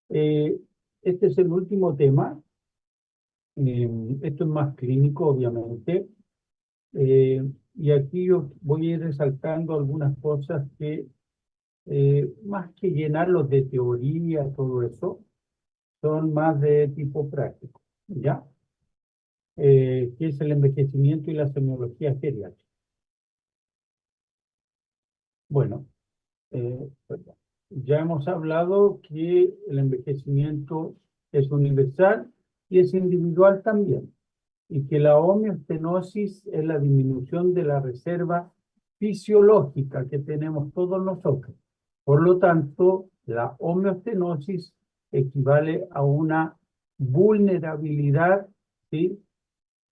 Eh, este es el último tema. Esto es más clínico, obviamente. Y aquí yo voy a ir resaltando algunas cosas que, más que llenarlos de teoría, todo eso, son más de tipo práctico, ¿ya? Que es el envejecimiento y la semiología geriátrica. Bueno, perdón. Ya hemos hablado que el envejecimiento es universal y es individual también, y que la homeostenosis es la disminución de la reserva fisiológica que tenemos todos nosotros. Por lo tanto, la homeostenosis equivale a una vulnerabilidad, ¿sí?,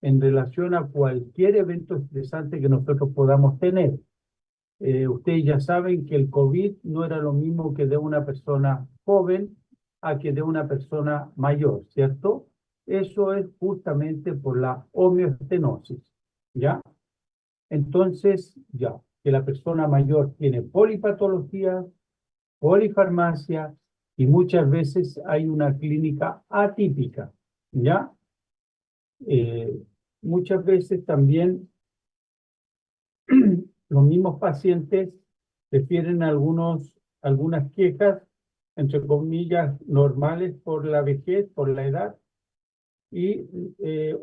en relación a cualquier evento estresante que nosotros podamos tener. Ustedes ya saben que el COVID no era lo mismo que de una persona joven a que de una persona mayor, ¿cierto? Eso es justamente por la homeostenosis, ¿ya? Entonces, ya, que la persona mayor tiene polipatología, polifarmacia y muchas veces hay una clínica atípica, ¿ya? Eh, Muchas veces también los mismos pacientes refieren algunas quejas, entre comillas, normales por la vejez, por la edad, y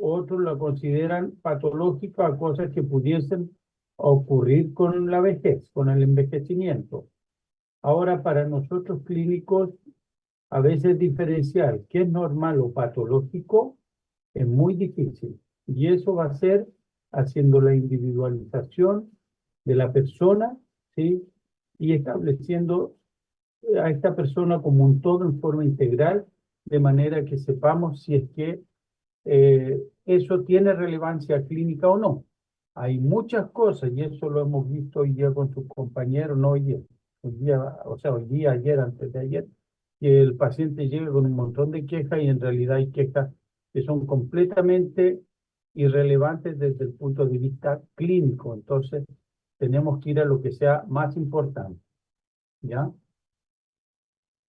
otros la consideran patológica a cosas que pudiesen ocurrir con la vejez, con el envejecimiento. Ahora, para nosotros clínicos, a veces diferenciar qué es normal o patológico es muy difícil. Y eso va a ser haciendo la individualización de la persona, ¿sí? Y estableciendo a esta persona como un todo en forma integral, de manera que sepamos si es que eso tiene relevancia clínica o no. Hay muchas cosas, y eso lo hemos visto hoy día con sus compañeros, no hoy día, o sea, hoy día, ayer, antes de ayer, que el paciente llega con un montón de quejas y en realidad hay quejas que son completamente irrelevantes desde el punto de vista clínico. Entonces, tenemos que ir a lo que sea más importante, ¿ya?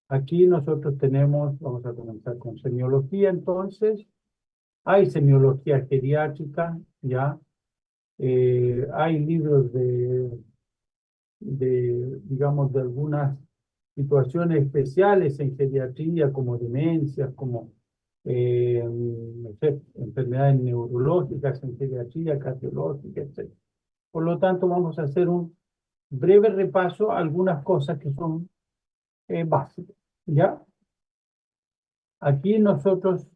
Aquí nosotros tenemos, vamos a comenzar con semiología, entonces. Hay semiología geriátrica, ¿ya? Hay libros digamos, de algunas situaciones especiales en geriatría, como demencias, como, no sé, enfermedades neurológicas en geriatría, cardiológicas, etc. Por lo tanto, vamos a hacer un breve repaso a algunas cosas que son básicas, ¿ya? Aquí nosotros,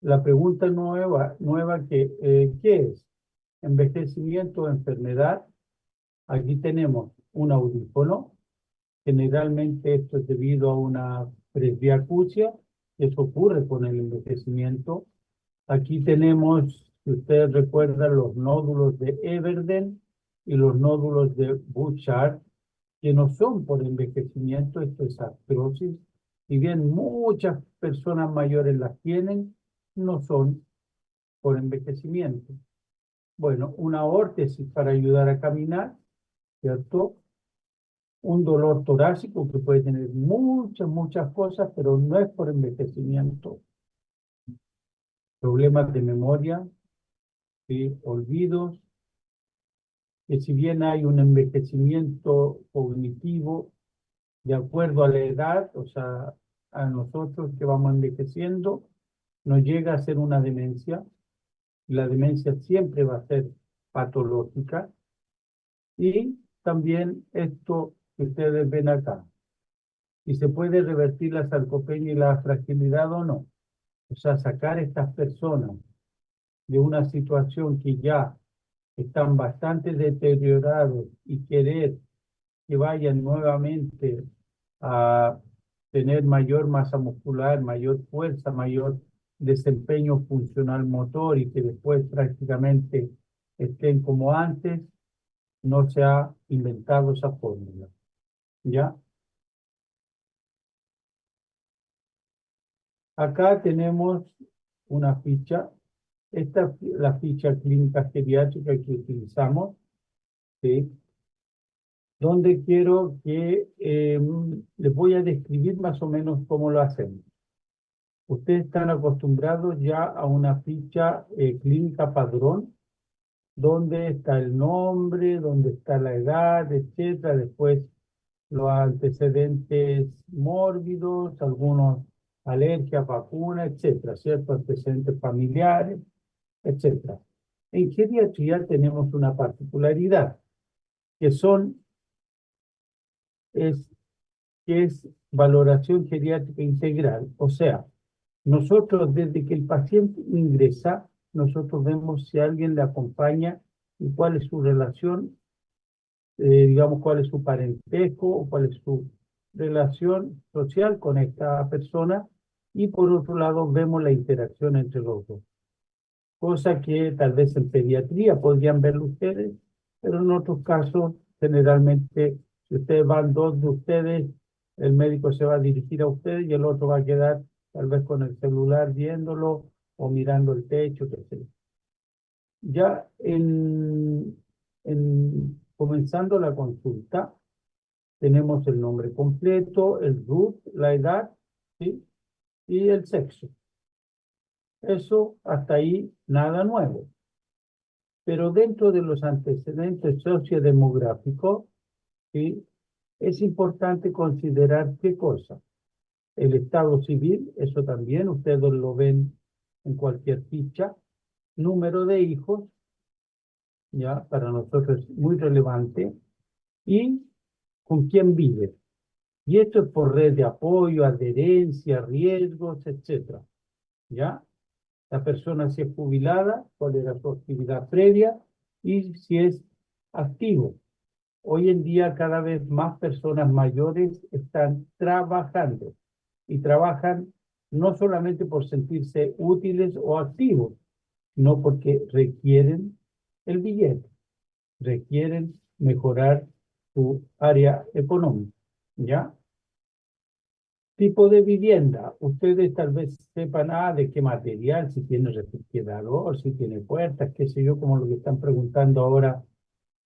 la pregunta nueva que, ¿qué es? Envejecimiento o enfermedad. Aquí tenemos un audífono. Generalmente esto es debido a una presbiacusia. Eso ocurre con el envejecimiento. Aquí tenemos, si ustedes recuerdan, los nódulos de Everden y los nódulos de Bouchard, que no son por envejecimiento, esto es artrosis. Si bien muchas personas mayores las tienen, no son por envejecimiento. Bueno, una órtesis para ayudar a caminar, ¿cierto? Un dolor torácico que puede tener muchas cosas, pero no es por envejecimiento. Problemas de memoria, ¿sí? Olvidos, que si bien hay un envejecimiento cognitivo de acuerdo a la edad, o sea, a nosotros que vamos envejeciendo, nos llega a ser una demencia. La demencia siempre va a ser patológica. Y también esto que ustedes ven acá, si se puede revertir la sarcopenia y la fragilidad o no. O sea, sacar a estas personas de una situación que ya están bastante deteriorados y querer que vayan nuevamente a tener mayor masa muscular, mayor fuerza, mayor desempeño funcional motor y que después prácticamente estén como antes, no se ha inventado esa fórmula, ¿ya? Acá tenemos una ficha. Esta es la ficha clínica geriátrica que utilizamos, ¿sí? donde quiero que les voy a describir más o menos cómo lo hacemos. Ustedes están acostumbrados ya a una ficha clínica padrón, donde está el nombre, donde está la edad, etcétera. Después los antecedentes mórbidos, algunos alergias, vacunas, etcétera, ¿cierto? Antecedentes familiares, etcétera. En geriatría tenemos una particularidad, que son, es, que es valoración geriátrica integral. O sea, nosotros desde que el paciente ingresa, nosotros vemos si alguien le acompaña y cuál es su relación, digamos, cuál es su parentesco o cuál es su relación social con esta persona. Y por otro lado, vemos la interacción entre los dos. Cosa que tal vez en pediatría podrían verlo ustedes, pero en otros casos, generalmente, si ustedes van dos de ustedes, el médico se va a dirigir a ustedes y el otro va a quedar tal vez con el celular viéndolo o mirando el techo, qué sé yo. Ya comenzando la consulta, tenemos el nombre completo, el RUT, la edad, ¿sí? Y el sexo. Eso hasta ahí nada nuevo. Pero dentro de los antecedentes sociodemográficos, ¿sí? Es importante considerar qué cosa. El estado civil, eso también ustedes lo ven en cualquier ficha. Número de hijos, ya para nosotros es muy relevante. Y con quién vive. Y esto es por red de apoyo, adherencia, riesgos, etcétera. ¿Ya? La persona si es jubilada, cuál era su actividad previa y si es activo. Hoy en día cada vez más personas mayores están trabajando y trabajan no solamente por sentirse útiles o activos, sino porque requieren el billete, requieren mejorar su área económica, ¿ya? Tipo de vivienda. Ustedes tal vez sepan de qué material, si tiene refrigerador, si tiene puertas, qué sé yo, como lo que están preguntando ahora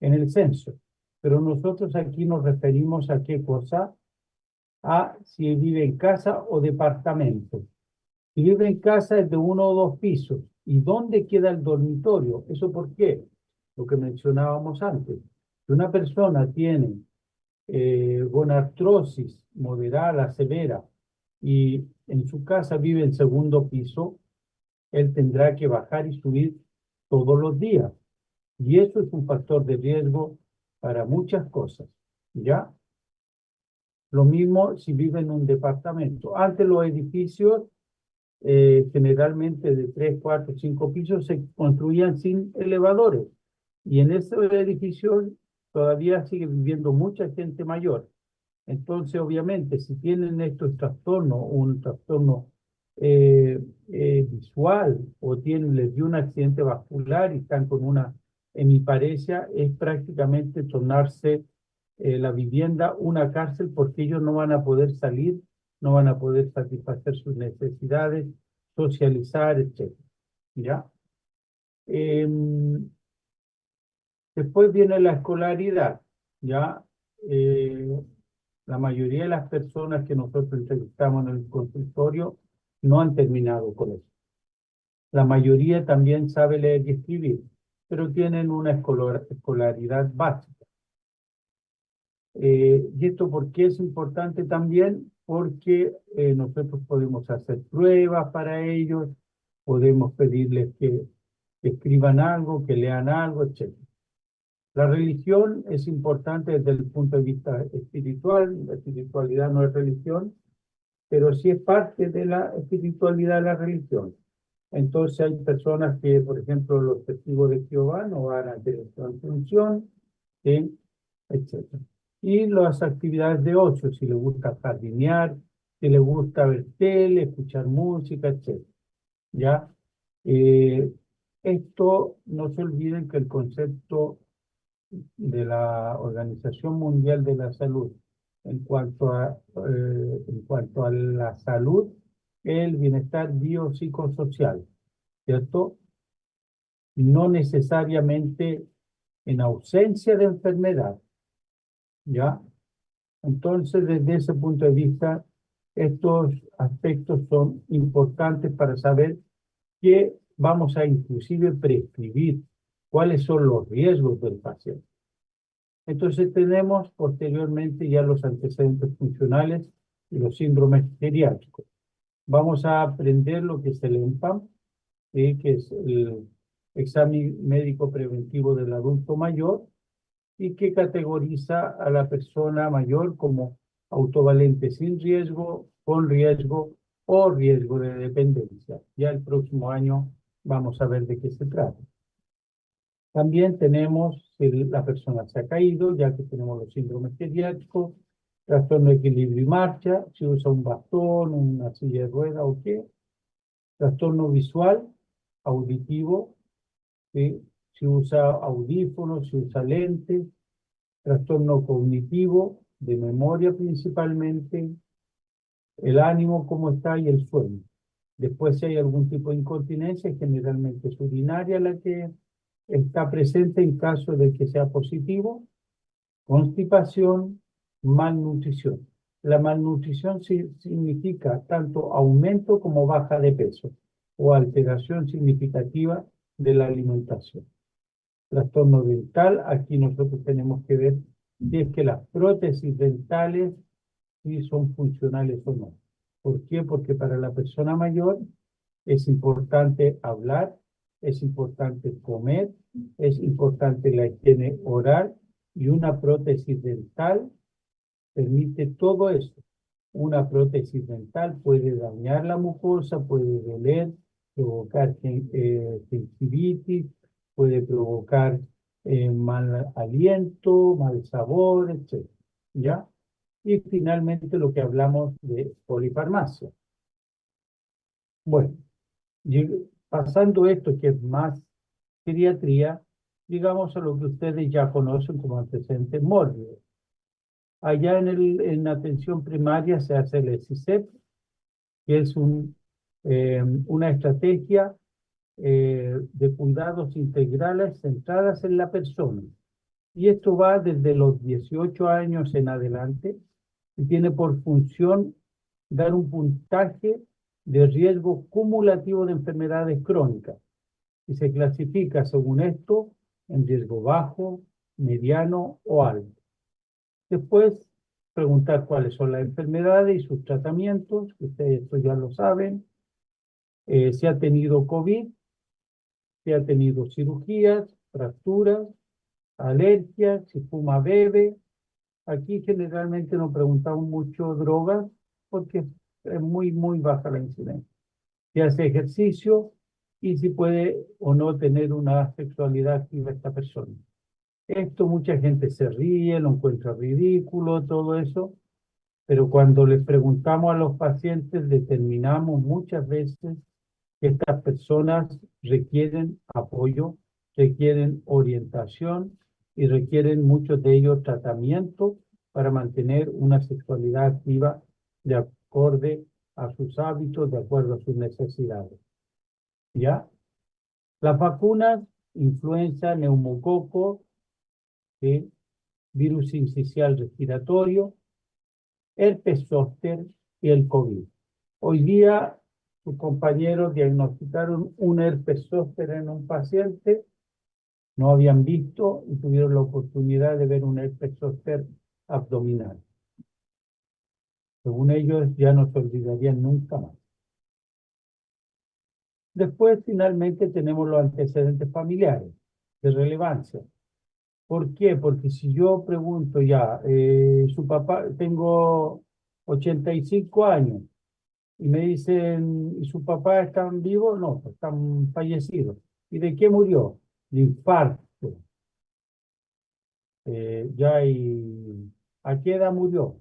en el censo. Pero nosotros aquí nos referimos a qué cosa, a si vive en casa o departamento. Si vive en casa es de uno o dos pisos. ¿Y dónde queda el dormitorio? ¿Eso por qué? Lo que mencionábamos antes. Si una persona tiene gonartrosis moderada, severa, y en su casa vive en segundo piso, él tendrá que bajar y subir todos los días. Y eso es un factor de riesgo para muchas cosas, ¿ya? Lo mismo si vive en un departamento. Antes los edificios, generalmente de 3, 4, 5 pisos, se construían sin elevadores. Y en esos edificios todavía sigue viviendo mucha gente mayor. Entonces, obviamente, si tienen estos trastornos, un trastorno visual o tienen, les dio un accidente vascular y están con una hemiparesia, es prácticamente tornarse la vivienda una cárcel porque ellos no van a poder salir, no van a poder satisfacer sus necesidades, socializar, etc. ¿Ya? Después viene la escolaridad, ¿ya? La mayoría de las personas que nosotros entrevistamos en el consultorio no han terminado con eso. La mayoría también sabe leer y escribir, pero tienen una escolaridad básica. ¿Y esto por qué es importante también? Porque nosotros podemos hacer pruebas para ellos, podemos pedirles que escriban algo, que lean algo, etc. La religión es importante desde el punto de vista espiritual. La espiritualidad no es religión, pero sí es parte de la espiritualidad de la religión. Entonces hay personas que, por ejemplo, los testigos de Jehová no van a tener función, ¿sí? Etcétera. Y las actividades de ocio, si les gusta jardinear, si les gusta ver tele, escuchar música, etcétera. ¿Ya? Eh, Esto, no se olviden que el concepto de la Organización Mundial de la Salud en cuanto a la salud, el bienestar biopsicosocial, ¿cierto? No necesariamente en ausencia de enfermedad, ¿ya? Entonces, desde ese punto de vista, estos aspectos son importantes para saber que vamos a inclusive prescribir cuáles son los riesgos del paciente. Entonces tenemos posteriormente ya los antecedentes funcionales y los síndromes geriátricos. Vamos a aprender lo que es el EMPAM, que es el examen médico preventivo del adulto mayor, y que categoriza a la persona mayor como autovalente sin riesgo, con riesgo o riesgo de dependencia. Ya el próximo año vamos a ver de qué se trata. También tenemos si la persona se ha caído, ya que tenemos los síndromes geriátricos, trastorno de equilibrio y marcha, si usa un bastón, una silla de rueda o qué, trastorno visual, auditivo, ¿sí? Si usa audífonos, si usa lentes, trastorno cognitivo, de memoria principalmente, el ánimo, cómo está y el sueño. Después, si hay algún tipo de incontinencia, generalmente es urinaria la que está presente en caso de que sea positivo, constipación, malnutrición. La malnutrición significa tanto aumento como baja de peso o alteración significativa de la alimentación. Trastorno dental, aquí nosotros tenemos que ver si es que las prótesis dentales si son funcionales o no. ¿Por qué? Porque para la persona mayor es importante hablar, es importante comer, es importante la higiene oral y una prótesis dental permite todo eso. Una prótesis dental puede dañar la mucosa, puede doler, provocar gingivitis, puede provocar mal aliento, mal sabor, etc. ¿Ya? Y finalmente lo que hablamos de polifarmacia. Bueno, pasando esto que es más pediatría, digamos a lo que ustedes ya conocen como antecedentes mórbidos. Allá en atención primaria se hace el ESICEP, que es una estrategia de cuidados integrales centradas en la persona. Y esto va desde los 18 años en adelante y tiene por función dar un puntaje de riesgo cumulativo de enfermedades crónicas. Y se clasifica según esto en riesgo bajo, mediano o alto. Después, preguntar cuáles son las enfermedades y sus tratamientos, que ustedes esto ya lo saben. Si ha tenido COVID, si ha tenido cirugías, fracturas, alergias, si fuma, bebe. Aquí generalmente nos preguntamos mucho drogas porque es muy baja la incidencia. Si hace ejercicio y si puede o no tener una sexualidad activa esta persona. Esto mucha gente se ríe, lo encuentra ridículo, todo eso, pero cuando les preguntamos a los pacientes determinamos muchas veces que estas personas requieren apoyo, requieren orientación y requieren muchos de ellos tratamiento para mantener una sexualidad activa de acorde a sus hábitos, de acuerdo a sus necesidades. ¿Ya? Las vacunas, influenza, neumococo, ¿sí? Virus sincicial respiratorio, herpes zóster y el COVID. Hoy día, sus compañeros diagnosticaron un herpes zóster en un paciente, no habían visto y tuvieron la oportunidad de ver un herpes zóster abdominal. Según ellos, ya no se olvidarían nunca más. Después, finalmente, tenemos los antecedentes familiares de relevancia. ¿Por qué? Porque si yo pregunto ya, su papá, tengo 85 años, y me dicen, ¿y su papá están vivos? No, pues están fallecidos. ¿Y de qué murió? De infarto. ¿A qué edad murió?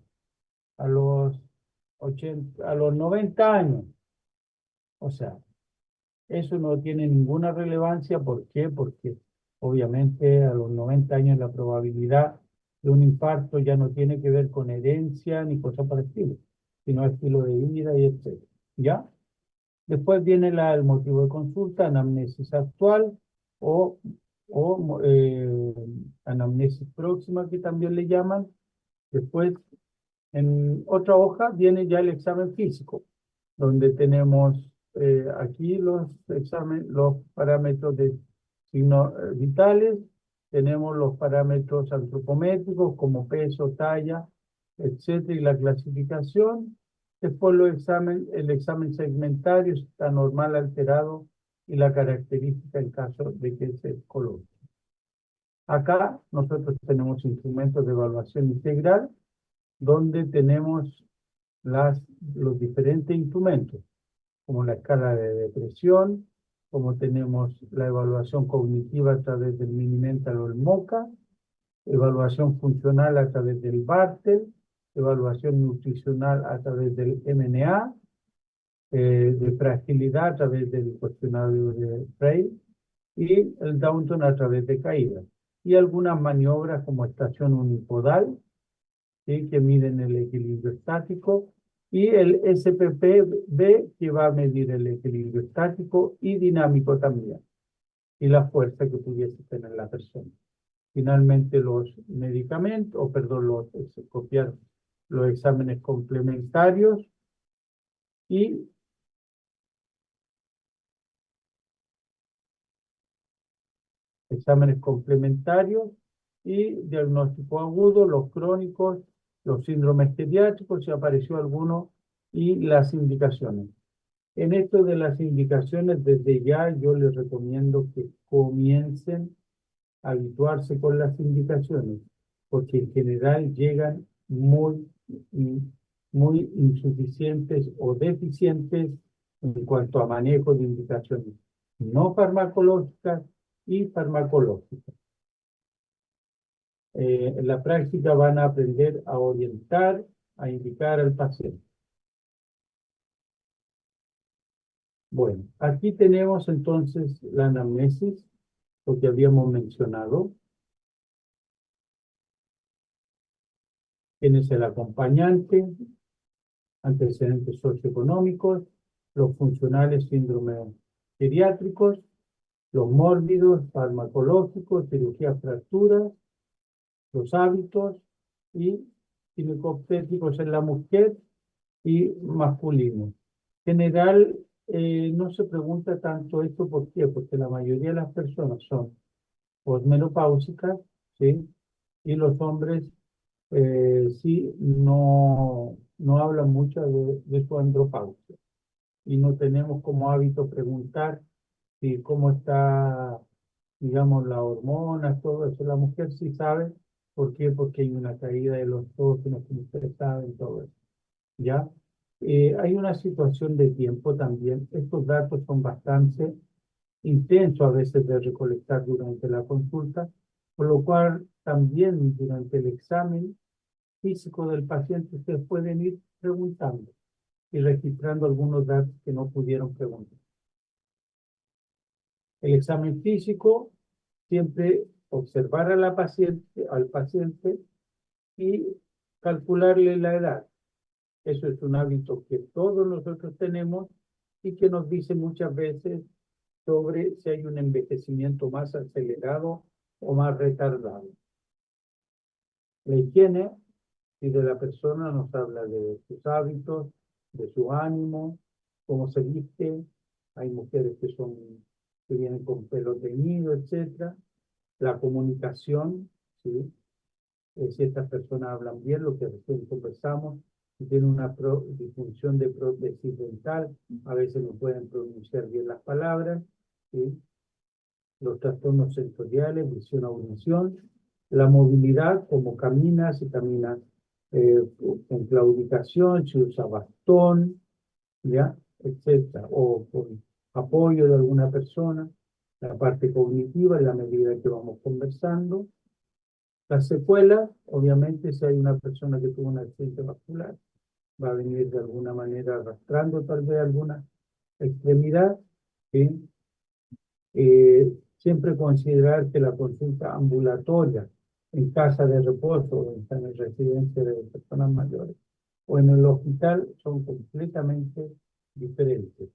A los 90 años. O sea, eso no tiene ninguna relevancia. ¿Por qué? Porque obviamente a los 90 años la probabilidad de un infarto ya no tiene que ver con herencia ni cosas por el estilo, sino estilo de vida y etc. ¿Ya? Después viene el motivo de consulta, anamnesis actual o anamnesis próxima, que también le llaman, Después, en otra hoja viene ya el examen físico, donde tenemos aquí los parámetros de signos vitales, tenemos los parámetros antropométricos como peso, talla, etcétera, y la clasificación. Después el examen segmentario, si está normal, alterado, y la característica en caso de que se coloque. Acá nosotros tenemos instrumentos de evaluación integral, donde tenemos los diferentes instrumentos, como la escala de depresión, como tenemos la evaluación cognitiva a través del Mini-Mental o el MoCA, evaluación funcional a través del Bartel, evaluación nutricional a través del MNA, de fragilidad a través del cuestionario de Frail y el Downton a través de caída. Y algunas maniobras como estación unipodal, ¿sí?, que miden el equilibrio estático, y el SPPB, que va a medir el equilibrio estático y dinámico también, y la fuerza que pudiese tener la persona. Finalmente, los medicamentos, o perdón, copiar los exámenes complementarios y diagnóstico agudo, los crónicos, los síndromes pediátricos, si apareció alguno, y las indicaciones. En esto de las indicaciones, desde ya yo les recomiendo que comiencen a habituarse con las indicaciones, porque en general llegan muy insuficientes o deficientes en cuanto a manejo de indicaciones no farmacológicas y farmacológicas. En la práctica van a aprender a orientar, a indicar al paciente. Bueno, aquí tenemos entonces la anamnesis, lo que habíamos mencionado. Quién es el acompañante, antecedentes socioeconómicos, los funcionales síndromes geriátricos, los mórbidos, farmacológicos, cirugía fracturas, los hábitos y ginecobstétricos en la mujer y masculinos. En general, no se pregunta tanto esto, ¿por qué? Porque la mayoría de las personas son posmenopáusicas, ¿sí? Y los hombres sí no hablan mucho de su andropausia. Y no tenemos como hábito preguntar si cómo está, digamos, la hormona, todo eso. La mujer sí sabe. ¿Por qué? Porque hay una caída de los estrógenos, como ustedes saben, todo eso. ¿Ya? Hay una situación de tiempo también. Estos datos son bastante intensos a veces de recolectar durante la consulta, por lo cual también durante el examen físico del paciente ustedes pueden ir preguntando y registrando algunos datos que no pudieron preguntar. El examen físico, siempre observar a al paciente y calcularle la edad. Eso es un hábito que todos nosotros tenemos y que nos dice muchas veces sobre si hay un envejecimiento más acelerado o más retardado. La higiene, si de la persona nos habla de sus hábitos, de su ánimo, cómo se viste. Hay mujeres que vienen con pelo teñido, etc. La comunicación, ¿sí? Si estas personas hablan bien, lo que recién conversamos, si tienen una disfunción de prótesis dental, a veces no pueden pronunciar bien las palabras, ¿sí? Los trastornos sensoriales, visión, audición, la movilidad, como camina, si camina en claudicación, si usa bastón, ¿ya? Etcétera, o con apoyo de alguna persona, la parte cognitiva en la medida que vamos conversando. Las secuelas, obviamente, si hay una persona que tuvo un accidente vascular, va a venir de alguna manera arrastrando tal vez alguna extremidad, ¿sí? Siempre considerar que la consulta ambulatoria en casa de reposo, o en residencia de personas mayores, o en el hospital son completamente diferentes.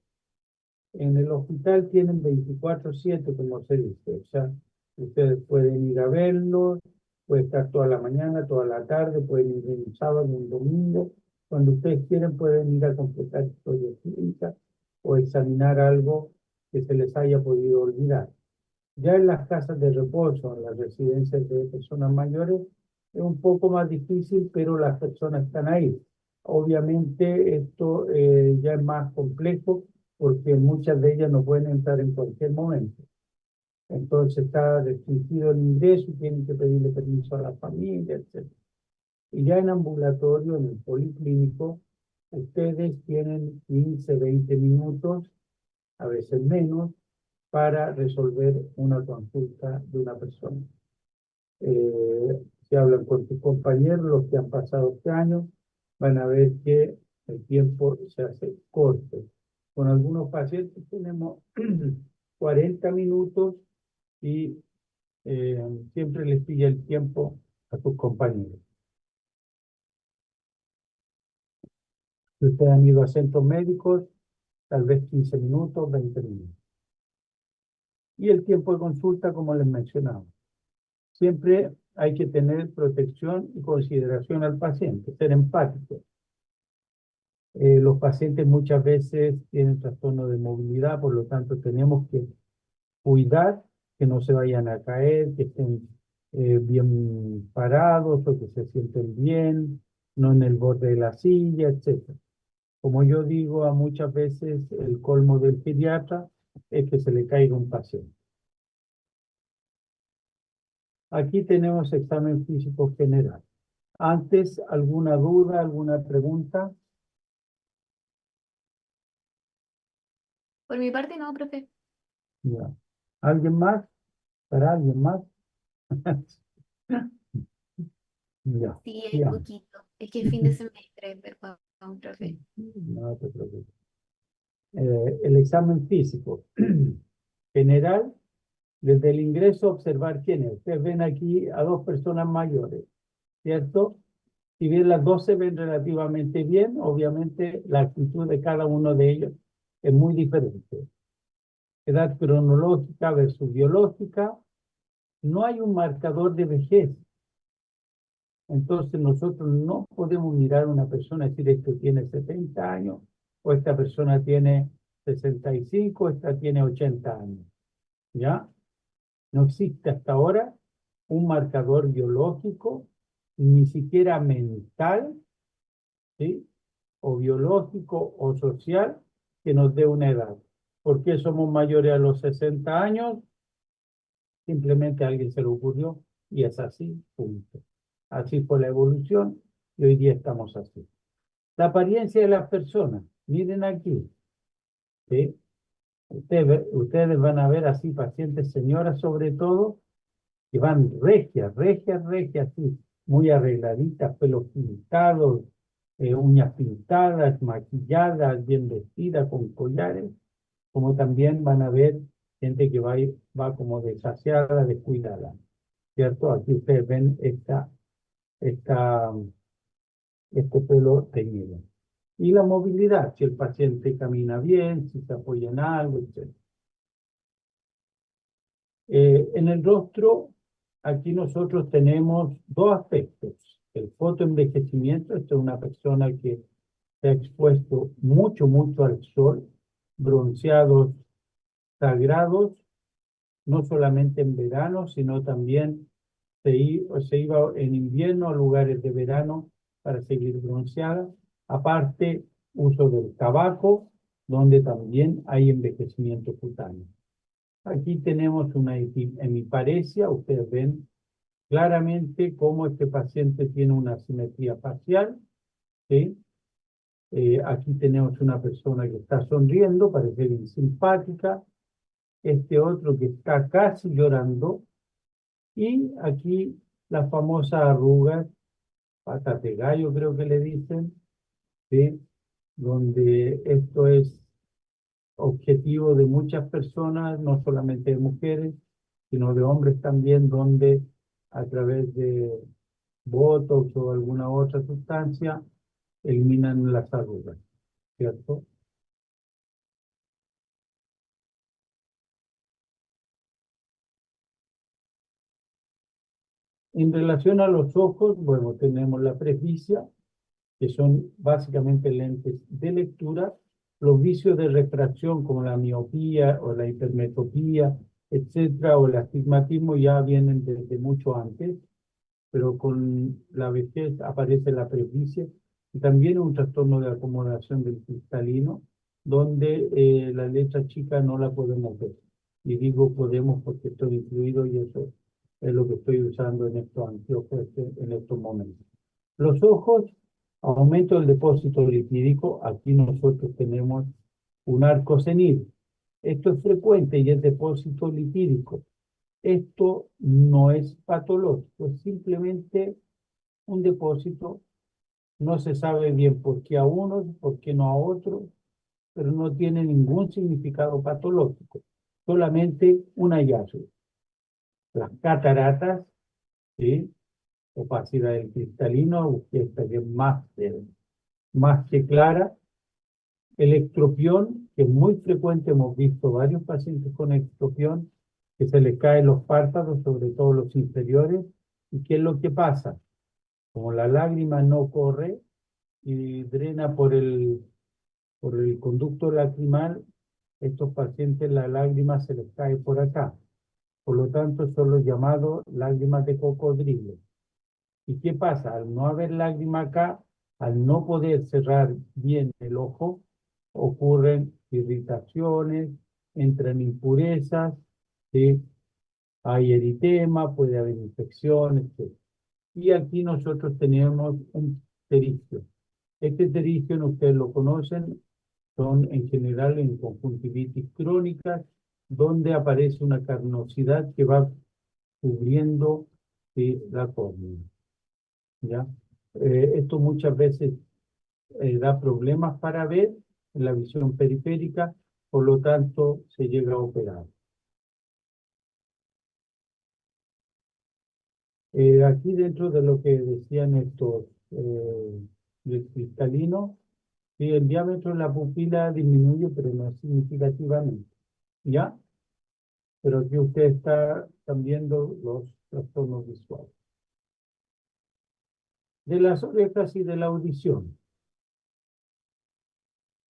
En el hospital tienen 24/7, como se dice, o sea, ustedes pueden ir a verlos, puede estar toda la mañana, toda la tarde, pueden ir un sábado, un domingo. Cuando ustedes quieren pueden ir a completar historia clínica o examinar algo que se les haya podido olvidar. Ya en las casas de reposo, en las residencias de personas mayores, es un poco más difícil, pero las personas están ahí. Obviamente esto ya es más complejo porque muchas de ellas no pueden entrar en cualquier momento. Entonces está restringido el ingreso, tienen que pedirle permiso a la familia, etc. Y ya en ambulatorio, en el policlínico, ustedes tienen 15, 20 minutos, a veces menos, para resolver una consulta de una persona. Si hablan con sus compañeros, los que han pasado este año, van a ver que el tiempo se hace corto. Con algunos pacientes tenemos 40 minutos y siempre les pilla el tiempo a sus compañeros. Si ustedes han ido a centros médicos, tal vez 15 minutos, 20 minutos. Y el tiempo de consulta, como les mencionaba. Siempre hay que tener protección y consideración al paciente, ser empático. Los pacientes muchas veces tienen trastorno de movilidad, por lo tanto tenemos que cuidar que no se vayan a caer, que estén bien parados o que se sienten bien, no en el borde de la silla, etc. Como yo digo, a muchas veces el colmo del pediatra es que se le caiga un paciente. Aquí tenemos examen físico general. Antes, ¿alguna duda, alguna pregunta? Por mi parte, no, profe. Ya. ¿Alguien más? ¿Para alguien más? Ya, Sí, hay sigamos. poquito. Es que es fin de semestre, perdón, profe. No te preocupes. El examen físico general, desde el ingreso observar quién es. Ustedes ven aquí a dos personas mayores, ¿cierto? Si bien las dos se ven relativamente bien, obviamente la actitud de cada uno de ellos es muy diferente. Edad cronológica versus biológica, no hay un marcador de vejez. Entonces nosotros no podemos mirar a una persona y decir, este tiene 70 años, o esta persona tiene 65, esta tiene 80 años. ¿Ya? No existe hasta ahora un marcador biológico, ni siquiera mental, ¿sí? O biológico o social que nos dé una edad. ¿Por qué somos mayores a los 60 años? Simplemente a alguien se le ocurrió y es así, punto. Así fue la evolución y hoy día estamos así. La apariencia de las personas, miren aquí, ¿sí? Ustedes van a ver así pacientes, señoras sobre todo, que van regias, regias, regias, así, muy arregladitas, pelos pintados, uñas pintadas, maquilladas, bien vestidas, con collares, como también van a ver gente que va como desaseada, descuidada, ¿cierto? Aquí ustedes ven esta, este pelo teñido. Y la movilidad, si el paciente camina bien, si se apoya en algo, etc. En el rostro, aquí nosotros tenemos dos aspectos. El fotoenvejecimiento, esto es una persona que se ha expuesto mucho, mucho al sol, bronceados sagrados, no solamente en verano, sino también se iba en invierno a lugares de verano para seguir bronceada. Aparte, uso del tabaco, donde también hay envejecimiento cutáneo. Aquí tenemos una hemiparesia, ustedes ven claramente cómo este paciente tiene una simetría facial, ¿sí? Aquí tenemos una persona que está sonriendo, parece bien simpática, este otro que está casi llorando, y aquí las famosas arrugas, patas de gallo creo que le dicen, ¿sí? Donde esto es objetivo de muchas personas, no solamente de mujeres, sino de hombres también, donde a través de Botox o alguna otra sustancia eliminan las arrugas, ¿cierto? En relación a los ojos, bueno, tenemos la presbicia, que son básicamente lentes de lectura. Los vicios de refracción como la miopía o la hipermetropía, etcétera, o el astigmatismo ya vienen desde mucho antes, pero con la vejez aparece la presbicia y también un trastorno de acomodación del cristalino, donde la letra chica no la podemos ver. Y digo podemos porque estoy incluido y eso es lo que estoy usando en estos anteojos en estos momentos. Los ojos, aumento del depósito lipídico. Aquí nosotros tenemos un arco senil. Esto es frecuente y es depósito lipídico. Esto no es patológico, es simplemente un depósito. No se sabe bien por qué a unos, por qué no a otros, pero no tiene ningún significado patológico, solamente un hallazgo. Las cataratas, ¿sí? Opacidad del cristalino, esta que es más que clara. El ectropión, que es muy frecuente, hemos visto varios pacientes con ectropión, que se les caen los párpados, sobre todo los inferiores. ¿Y qué es lo que pasa? Como la lágrima no corre y drena por el conducto lacrimal, estos pacientes la lágrima se les cae por acá. Por lo tanto, son los llamados lágrimas de cocodrilo. ¿Y qué pasa? Al no haber lágrima acá, al no poder cerrar bien el ojo, ocurren irritaciones, entran impurezas, ¿sí? Hay eritema, puede haber infecciones, etc. Y aquí nosotros tenemos un ptericio. Este ptericio, ustedes lo conocen, son en general en conjuntivitis crónicas, donde aparece una carnosidad que va cubriendo, ¿sí?, la córnea. ¿Ya? Esto muchas veces da problemas para ver en la visión periférica, por lo tanto se llega a operar. Aquí dentro de lo que decían estos del cristalino, sí, el diámetro de la pupila disminuye, pero no significativamente, ¿ya? Pero aquí usted están viendo los trastornos visuales. De las orejas y de la audición.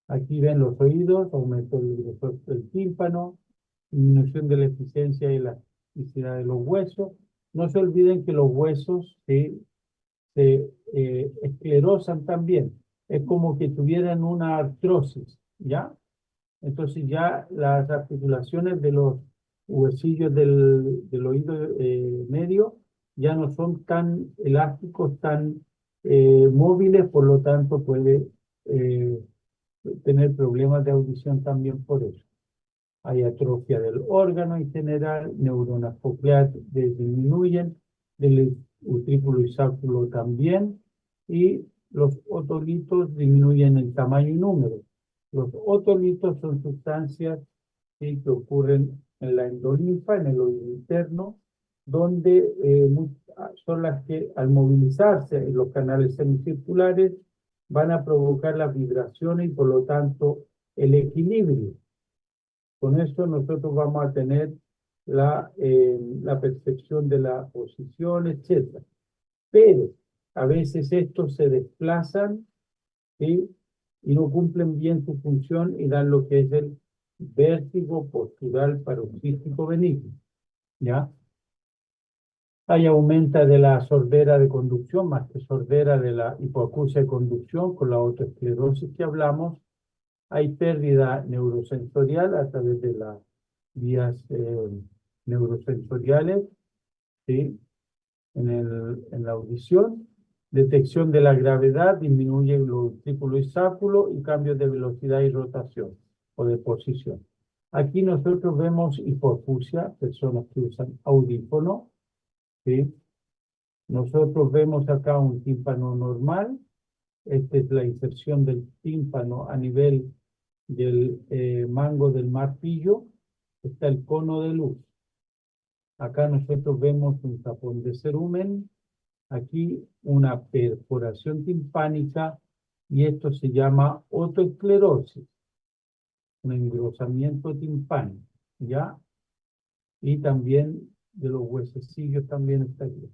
Aquí ven los oídos, aumento del grosor del tímpano, disminución de la eficiencia y la elasticidad de los huesos. No se olviden que los huesos se esclerosan también. Es como que tuvieran una artrosis, ¿ya? Entonces ya las articulaciones de los huesillos del oído medio ya no son tan elásticos, tan móviles, por lo tanto puede tener problemas de audición también por eso. Hay atrofia del órgano en general, neuronas cocleares disminuyen, del utrículo y sáculo también, y los otolitos disminuyen en tamaño y número. Los otolitos son sustancias, ¿sí?, que ocurren en la endolinfa, en el oído interno, donde son las que al movilizarse en los canales semicirculares van a provocar las vibraciones y por lo tanto el equilibrio. Con esto nosotros vamos a tener la percepción de la posición, etc. Pero a veces estos se desplazan, ¿sí?, y no cumplen bien su función y dan lo que es el vértigo postural paroxístico benigno, ¿ya? Hay aumenta de la sordera de conducción, más que sordera de la hipoacusia de conducción, con la autoesclerosis que hablamos. Hay pérdida neurosensorial a través de las vías neurosensoriales, ¿sí?, en la audición. Detección de la gravedad, disminuye el utrículo y sáculo y cambios de velocidad y rotación o de posición. Aquí nosotros vemos hipoacusia, personas que usan audífono, ¿sí? Nosotros vemos acá un tímpano normal. Esta es la inserción del tímpano a nivel del mango del martillo. Está el cono de luz. Acá nosotros vemos un tapón de cerumen. Aquí una perforación timpánica y esto se llama otoesclerosis, un engrosamiento timpánico, ¿ya? Y también de los huesecillos también está aquí.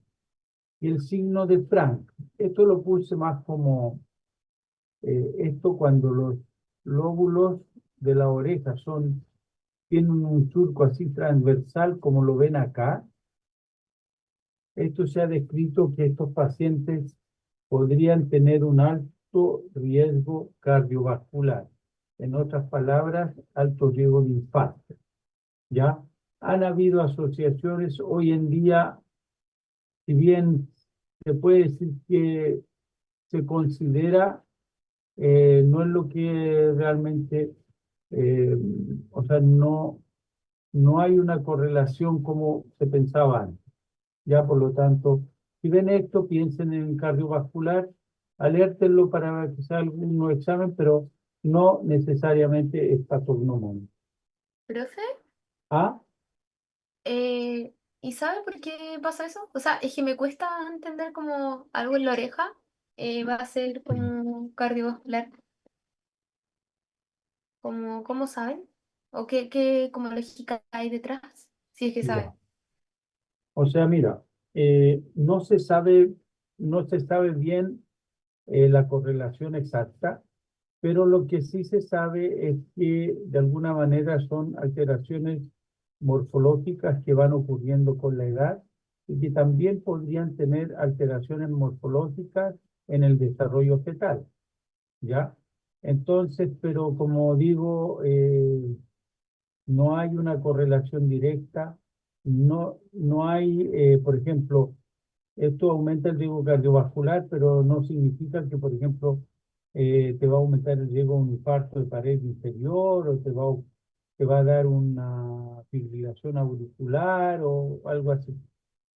y el signo de Frank. Esto lo puse más como esto cuando los lóbulos de la oreja tienen un surco así transversal como lo ven acá. Esto se ha descrito que estos pacientes podrían tener un alto riesgo cardiovascular. En otras palabras, alto riesgo de infarto. ¿Ya? Han habido asociaciones hoy en día, si bien se puede decir que se considera, no es lo que realmente, o sea, no hay una correlación como se pensaba antes. Ya, por lo tanto, si ven esto, piensen en cardiovascular, alértenlo para que sea algún examen, pero no necesariamente es patognomónico. Profe, ¿Ah? ¿y sabe por qué pasa eso? O sea, es que me cuesta entender como algo en la oreja va a ser como cardiovascular. ¿Cómo saben? ¿O qué como lógica hay detrás? Si es que saben. Ya. O sea, mira, no se sabe bien la correlación exacta, pero lo que sí se sabe es que de alguna manera son alteraciones morfológicas que van ocurriendo con la edad y que también podrían tener alteraciones morfológicas en el desarrollo fetal, ¿ya? Entonces, pero como digo, no hay una correlación directa, no hay, por ejemplo, esto aumenta el riesgo cardiovascular, pero no significa que, por ejemplo, te va a aumentar el riesgo de un infarto de pared inferior o te va a dar una fibrilación auricular o algo así,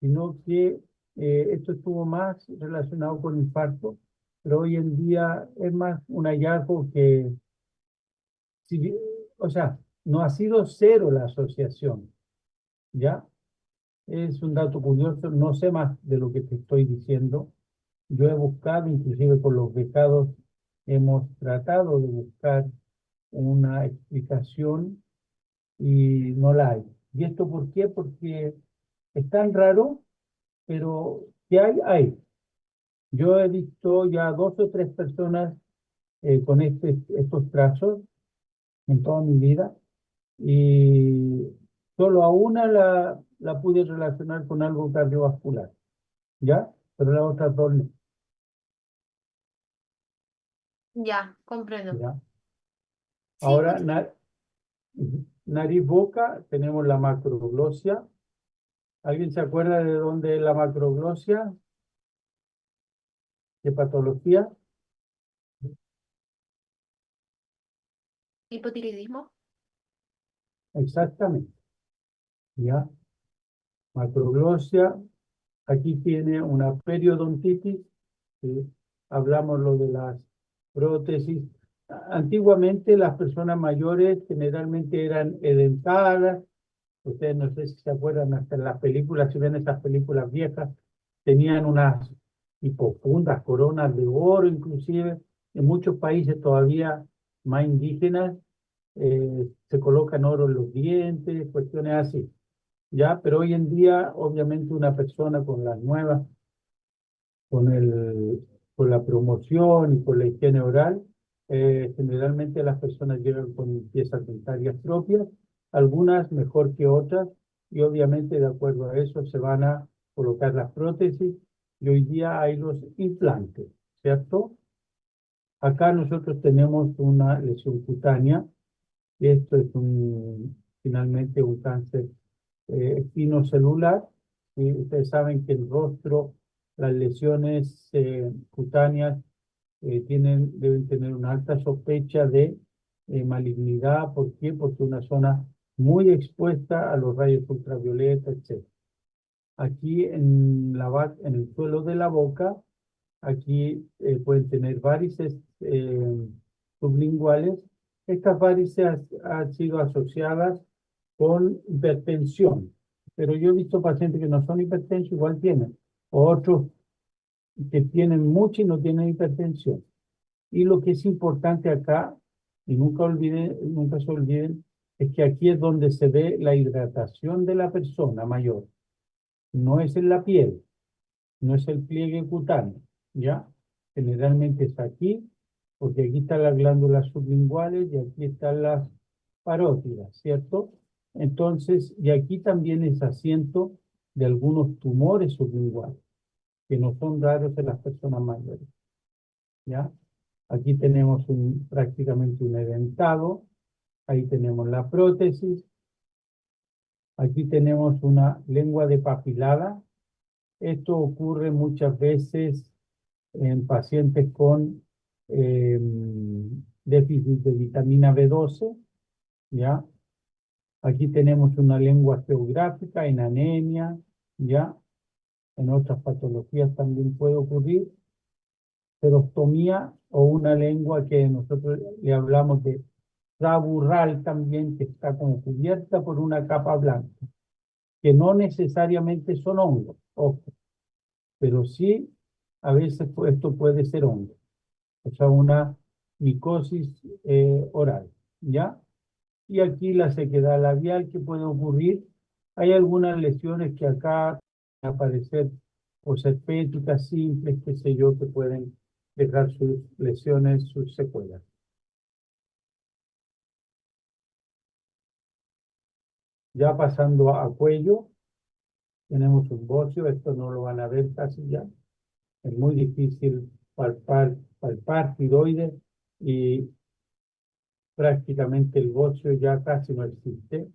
sino que esto estuvo más relacionado con infarto, pero hoy en día es más un hallazgo que, si bien- o sea, no ha sido cero la asociación, ¿ya? Es un dato curioso, no sé más de lo que te estoy diciendo. Yo he buscado, inclusive con los becados, hemos tratado de buscar una explicación y no la hay. ¿Y esto por qué? Porque es tan raro, pero ¿qué hay? Hay. Yo he visto ya 2 o 3 personas con estos trazos en toda mi vida y solo a una la pude relacionar con algo cardiovascular, ¿ya? Pero las otras dos no, Ya, comprendo. ¿ya? Sí, Ahora, muchas gracias. nariz, boca, tenemos la macroglosia. ¿Alguien se acuerda de dónde es la macroglosia? ¿Qué patología? Hipotiroidismo. Exactamente, ¿ya? Macroglosia, aquí tiene una periodontitis, ¿sí? Hablamos lo de las prótesis. Antiguamente las personas mayores generalmente eran edentadas. Ustedes no sé si se acuerdan, hasta en las películas, si ven esas películas viejas, tenían unas hipofundas, coronas de oro inclusive. En muchos países todavía más indígenas se colocan oro en los dientes, cuestiones así. ¿Ya? Pero hoy en día, obviamente, una persona con las nuevas, con con la promoción y con la higiene oral, generalmente las personas llegan con piezas dentarias propias, algunas mejor que otras, y obviamente de acuerdo a eso se van a colocar las prótesis, y hoy día hay los implantes, ¿cierto? Acá nosotros tenemos una lesión cutánea, esto es finalmente un cáncer espinocelular. Y ustedes saben que el rostro, las lesiones cutáneas deben tener una alta sospecha de malignidad. ¿Por qué? Porque es una zona muy expuesta a los rayos ultravioleta, etc. Aquí en el suelo de la boca, aquí pueden tener varices sublinguales. Estas varices han sido asociadas con hipertensión, pero yo he visto pacientes que no son hipertensos, igual tienen, o otros que tienen mucho y no tienen hipertensión. Y lo que es importante acá, y nunca se olviden, es que aquí es donde se ve la hidratación de la persona mayor, no es en la piel, no es el pliegue cutáneo, ¿ya? Generalmente es aquí, porque aquí están las glándulas sublinguales y aquí están las parótidas, ¿cierto? Entonces, y aquí también es asiento de algunos tumores sublinguales, que no son raros en las personas mayores, ¿ya? Aquí tenemos prácticamente un edentado, ahí tenemos la prótesis, aquí tenemos una lengua de papilada. Esto ocurre muchas veces en pacientes con eh, déficit de vitamina B12, ¿ya? Aquí tenemos una lengua geográfica en anemia, ¿ya? En otras patologías también puede ocurrir. Serostomía o una lengua que nosotros le hablamos de traburral también, que está como cubierta por una capa blanca, que no necesariamente son hongos, ojo, pero sí a veces esto puede ser hongo, o sea, una micosis oral, ¿ya? Y aquí la sequedad labial que puede ocurrir. Hay algunas lesiones que acá pueden aparecer o herpéticas simples, qué sé yo, que pueden dejar sus lesiones, sus secuelas. Ya pasando a cuello, tenemos un bocio, esto no lo van a ver casi ya. Es muy difícil palpar tiroides y prácticamente el bocio ya casi no existe.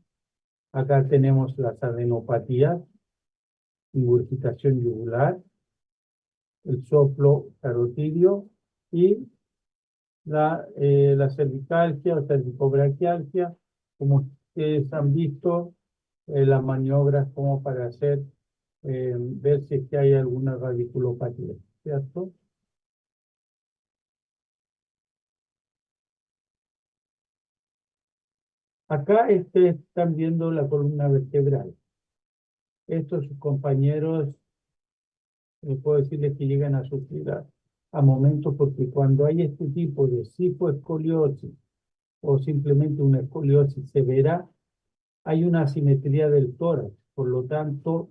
Acá tenemos las adenopatías, ingurgitación yugular, el soplo carotidio y la cervicalgia o cervicobraquialgia, como ustedes han visto, las maniobras como para hacer, ver si es que hay alguna radiculopatía, ¿cierto? Acá están viendo la columna vertebral. Estos compañeros, puedo decirles que llegan a sufrir a momentos porque cuando hay este tipo de cifoescoliosis o simplemente una escoliosis severa, hay una asimetría del tórax, por lo tanto,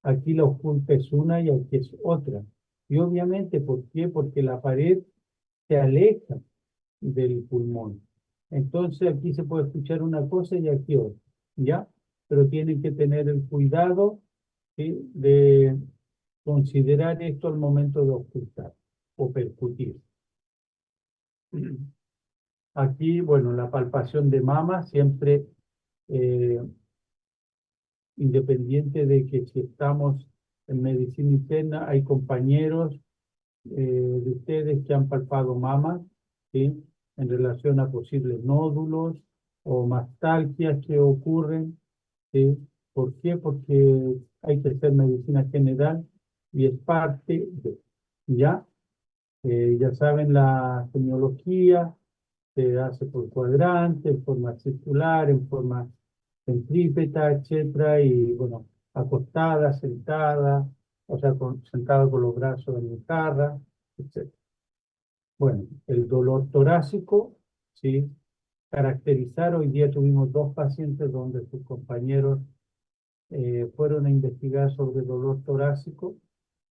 aquí la oculta es una y aquí es otra. Y obviamente, ¿por qué? Porque la pared se aleja del pulmón. Entonces aquí se puede escuchar una cosa y aquí otra, ¿ya? Pero tienen que tener el cuidado, ¿sí?, de considerar esto al momento de ocultar o percutir. Aquí, bueno, la palpación de mama siempre, eh, independiente de que si estamos en medicina interna, hay compañeros de ustedes que han palpado mamas, ¿sí?, en relación a posibles nódulos o mastalgias que ocurren, ¿sí? ¿Por qué? Porque hay que hacer medicina general y es parte de, ¿ya? Ya saben, la semiología se hace por cuadrante, en forma circular, en forma centrípeta, etcétera, y bueno, acostada, sentada, o sea, sentada con los brazos en la jarra, etcétera. Bueno, el dolor torácico, ¿sí? Caracterizar, hoy día tuvimos dos pacientes donde sus compañeros fueron a investigar sobre dolor torácico,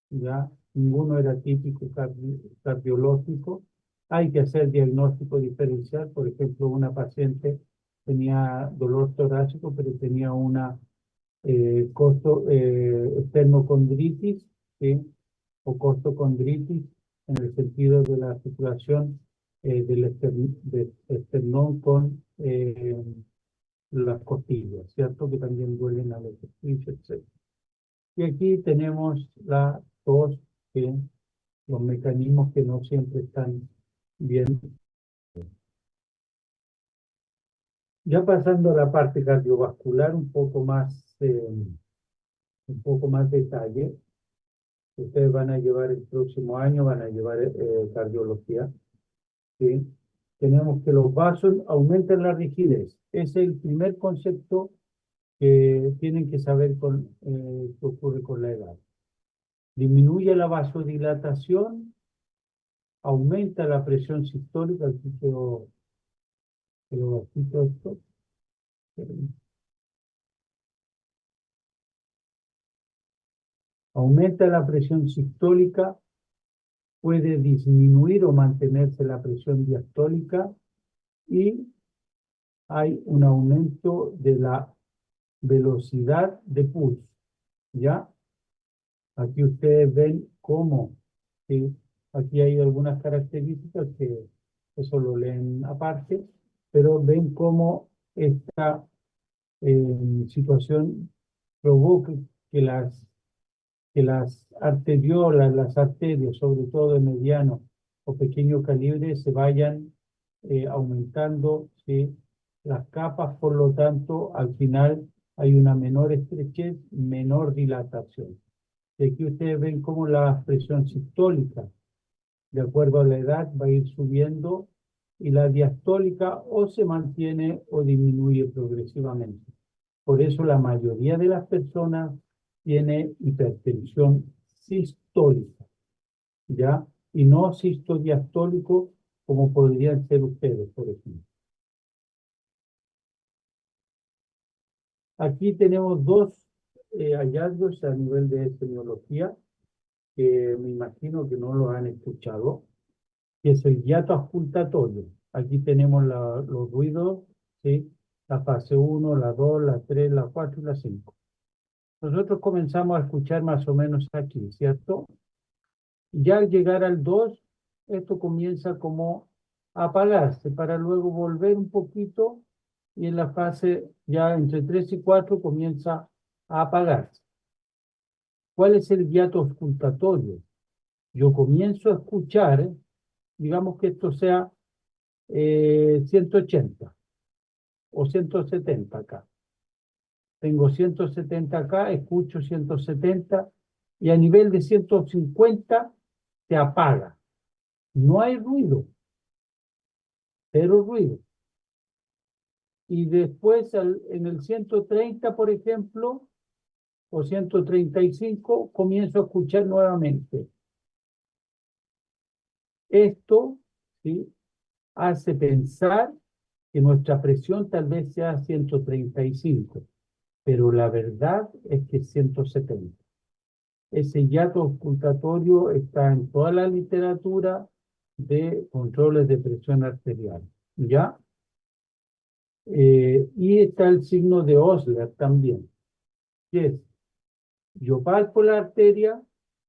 ya ninguno era típico cardiológico. Hay que hacer diagnóstico diferencial. Por ejemplo, una paciente tenía dolor torácico, pero tenía una esternocondritis, ¿sí?, o costocondritis, en el sentido de la articulación del esternón con las costillas, ¿cierto? Que también duelen a los ejercicios, etc. Y aquí tenemos la tos, que los mecanismos que no siempre están bien. Ya pasando a la parte cardiovascular, un poco más detalle. Ustedes van a llevar el próximo año, van a llevar cardiología, ¿sí? Tenemos que los vasos aumentan la rigidez. Es el primer concepto que tienen que saber qué ocurre con la edad. Disminuye la vasodilatación, aumenta la presión sistólica. Aquí quedó bajito esto. Aumenta la presión sistólica, puede disminuir o mantenerse la presión diastólica y hay un aumento de la velocidad de pulso, ¿ya? Aquí ustedes ven cómo, ¿sí? Aquí hay algunas características que eso lo leen aparte, pero ven cómo esta situación provoca que las arteriolas, las arterias, sobre todo de mediano o pequeño calibre, se vayan aumentando, ¿sí? Las capas, por lo tanto, al final hay una menor estrechez, menor dilatación. Y aquí ustedes ven cómo la presión sistólica, de acuerdo a la edad, va a ir subiendo y la diastólica o se mantiene o disminuye progresivamente. Por eso la mayoría de las personas tiene hipertensión sistólica, ¿ya? Y no sistodiastólico como podrían ser ustedes, por ejemplo. Aquí tenemos dos hallazgos a nivel de semiología que me imagino que no lo han escuchado, que es el hiato auscultatorio. Aquí tenemos los ruidos, ¿sí? La fase 1, la 2, la 3, la 4 y la 5. Nosotros comenzamos a escuchar más o menos aquí, ¿cierto? Ya al llegar al 2, esto comienza como a apagarse para luego volver un poquito y en la fase ya entre 3 y 4 comienza a apagarse. ¿Cuál es el hiato auscultatorio? Yo comienzo a escuchar, digamos que esto sea 180 o 170 acá. Tengo 170 acá, escucho 170 y a nivel de 150 se apaga. No hay ruido, cero ruido. Y después en el 130, por ejemplo, o 135, comienzo a escuchar nuevamente. Esto, ¿sí?, hace pensar que nuestra presión tal vez sea 135, pero la verdad es que es 170. Ese hiato auscultatorio está en toda la literatura de controles de presión arterial, ¿ya? Y está el signo de Osler también, que es, yo palpo la arteria,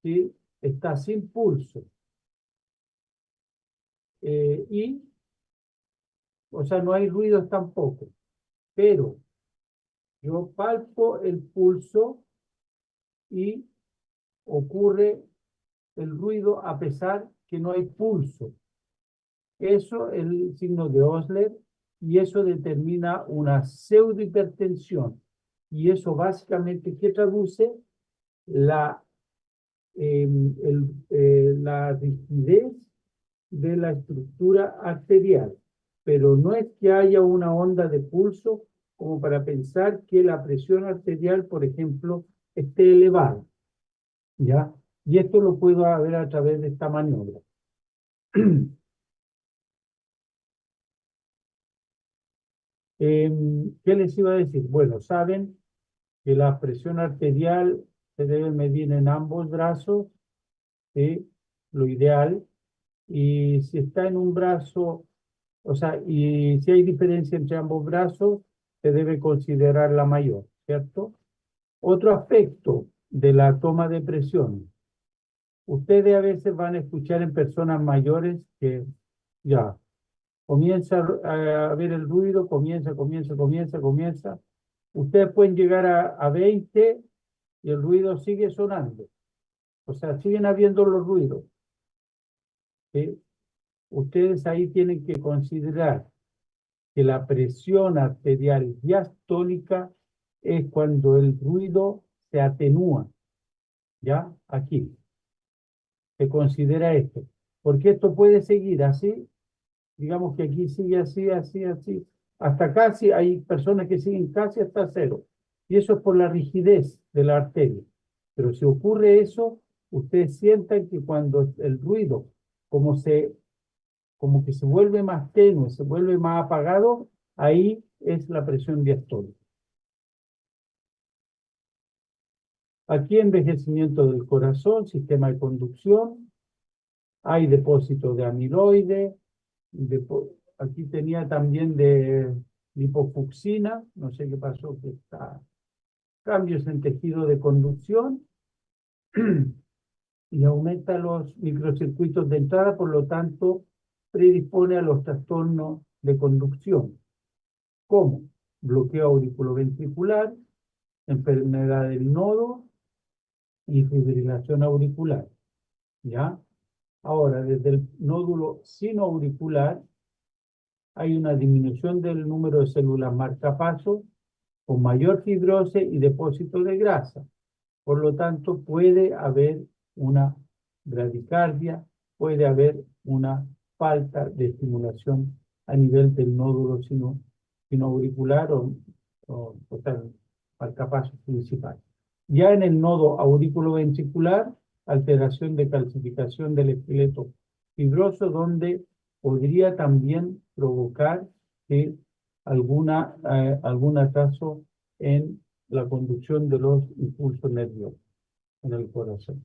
¿sí?, está sin pulso, y, o sea, no hay ruidos tampoco, pero yo palpo el pulso y ocurre el ruido a pesar que no hay pulso. Eso es el signo de Osler y eso determina una pseudohipertensión. Y eso básicamente, ¿qué traduce? La, la rigidez de la estructura arterial. Pero no es que haya una onda de pulso como para pensar que la presión arterial, por ejemplo, esté elevada, ¿ya? Y esto lo puedo ver a través de esta maniobra. ¿Qué les iba a decir? Bueno, saben que la presión arterial se debe medir en ambos brazos, ¿sí? Lo ideal. Y si está en un brazo, o sea, y si hay diferencia entre ambos brazos, se debe considerar la mayor, ¿cierto? Otro aspecto de la toma de presión. Ustedes a veces van a escuchar en personas mayores que ya comienza a ver el ruido, comienza. Ustedes pueden llegar a 20 y el ruido sigue sonando. O sea, siguen habiendo los ruidos, ¿sí? Ustedes ahí tienen que considerar que la presión arterial diastólica es cuando el ruido se atenúa, ¿ya? Aquí se considera esto. Porque esto puede seguir así, digamos que aquí sigue así, hasta casi, hay personas que siguen casi hasta cero. Y eso es por la rigidez de la arteria. Pero si ocurre eso, ustedes sientan que cuando el ruido, como que se vuelve más tenue, se vuelve más apagado, ahí es la presión diastólica. Aquí envejecimiento del corazón, sistema de conducción, hay depósito de amiloide, aquí tenía también de lipofucsina, no sé qué pasó, que está, cambios en tejido de conducción, y aumenta los microcircuitos de entrada, por lo tanto, predispone a los trastornos de conducción, como bloqueo auriculoventricular, enfermedad del nodo y fibrilación auricular, ¿ya? Ahora, desde el nódulo sinoauricular hay una disminución del número de células marcapasos con mayor fibrosis y depósito de grasa. Por lo tanto, puede haber una bradicardia, puede haber una falta de estimulación a nivel del nódulo sinoauricular o tal, marcapaso principal. Ya en el nodo auriculoventricular, alteración de calcificación del esqueleto fibroso, donde podría también provocar algún atraso en la conducción de los impulsos nerviosos en el corazón.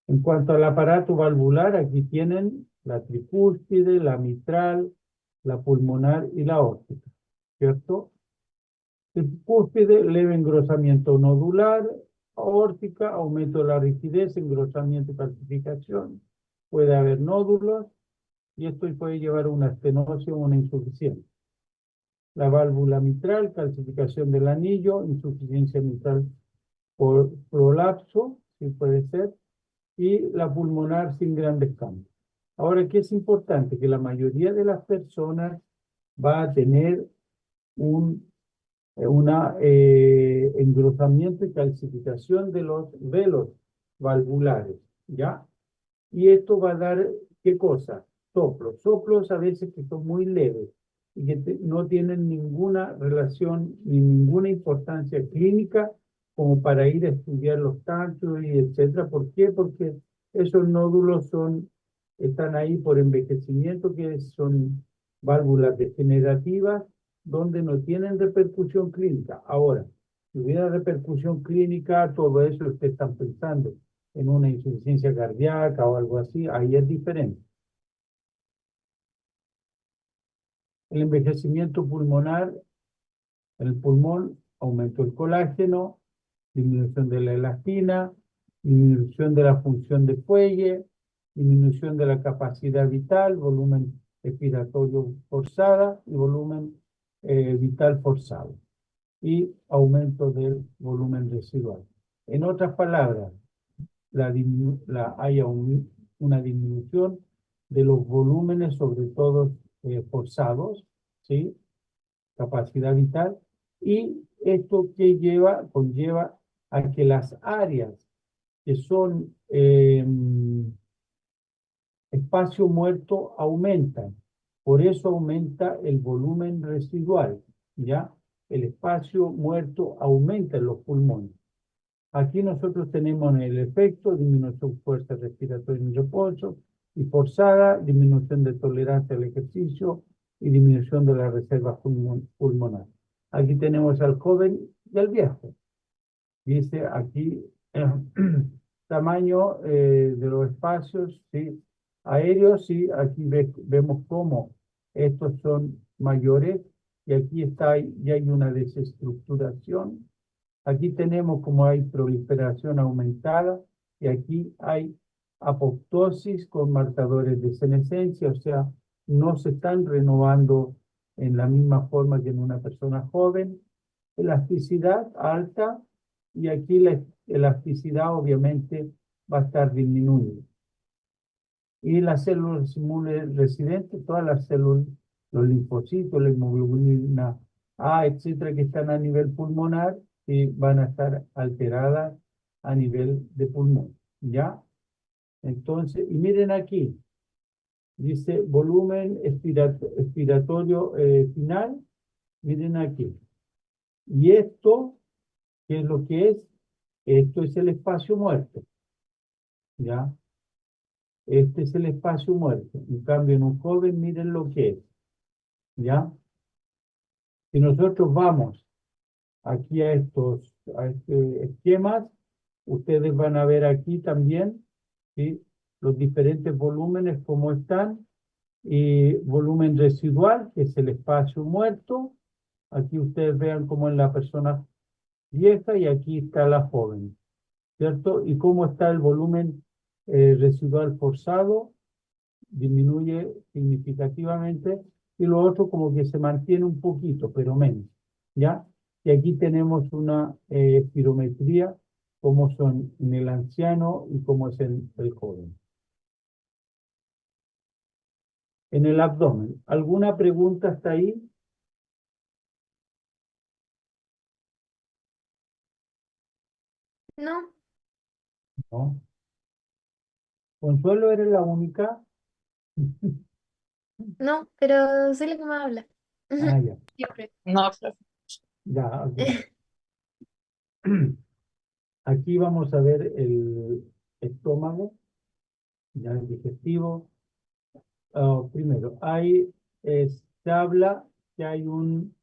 En cuanto al aparato valvular, aquí tienen la tricúspide, la mitral, la pulmonar y la aórtica, ¿cierto? Tricúspide, leve engrosamiento nodular, aórtica, aumento de la rigidez, engrosamiento y calcificación. Puede haber nódulos y esto puede llevar a una estenosis o una insuficiencia. La válvula mitral, calcificación del anillo, insuficiencia mitral por prolapso, sí puede ser, y la pulmonar sin grandes cambios. Ahora, ¿qué es importante? Que la mayoría de las personas va a tener un engrosamiento y calcificación de los velos valvulares, ¿ya? Y esto va a dar, ¿qué cosa? Soplos. Soplos a veces que son muy leves y que no tienen ninguna relación ni ninguna importancia clínica como para ir a estudiar los tantos y etcétera. ¿Por qué? Porque esos nódulos están ahí por envejecimiento, que son válvulas degenerativas, donde no tienen repercusión clínica. Ahora, si hubiera repercusión clínica, todo eso ustedes están pensando en una insuficiencia cardíaca o algo así, ahí es diferente. El envejecimiento pulmonar, en el pulmón, aumento del colágeno, disminución de la elastina, disminución de la función de fuelle, disminución de la capacidad vital, volumen expiratorio forzada y volumen vital forzado, y aumento del volumen residual. En otras palabras, haya una disminución de los volúmenes, sobre todo forzados, ¿sí? Capacidad vital, y esto conlleva a que las áreas que son espacio muerto aumentan. Por eso aumenta el volumen residual, ¿ya? El espacio muerto aumenta en los pulmones. Aquí nosotros tenemos el efecto, disminución de fuerza respiratoria en reposo y forzada, disminución de tolerancia al ejercicio y disminución de la reserva pulmonar. Aquí tenemos al joven y al viejo. Dice aquí tamaño de los espacios, ¿sí? Aéreos, sí, aquí vemos cómo estos son mayores y aquí ya hay una desestructuración. Aquí tenemos como hay proliferación aumentada y aquí hay apoptosis con marcadores de senescencia, o sea, no se están renovando en la misma forma que en una persona joven. Elasticidad alta y aquí la elasticidad obviamente va a estar disminuida. Y las células inmunoresidentes, todas las células, los linfocitos, la hemoglobina A, etcétera, que están a nivel pulmonar, y van a estar alteradas a nivel de pulmón, ¿ya? Entonces, y miren aquí, dice volumen expiratorio final, miren aquí. Y esto, ¿qué es lo que es? Esto es el espacio muerto, ¿ya? Este es el espacio muerto. En cambio, en un joven, miren lo que es, ¿ya? Si nosotros vamos aquí a estos a este esquemas, ustedes van a ver aquí también, ¿sí? Los diferentes volúmenes como están, y volumen residual, que es el espacio muerto. Aquí ustedes vean cómo en la persona vieja y aquí está la joven, ¿cierto? Y cómo está el volumen residual forzado, disminuye significativamente, y lo otro como que se mantiene un poquito, pero menos, ¿ya? Y aquí tenemos una espirometría, como son en el anciano y cómo es en el joven. En el abdomen, ¿alguna pregunta hasta ahí? No, ¿No? Consuelo, ¿eres la única? no, pero sé lo que me habla. Ah, ya, Siempre. No, profe. ya, ok. Aquí vamos a ver el estómago, ya el digestivo. Primero, se habla que hay un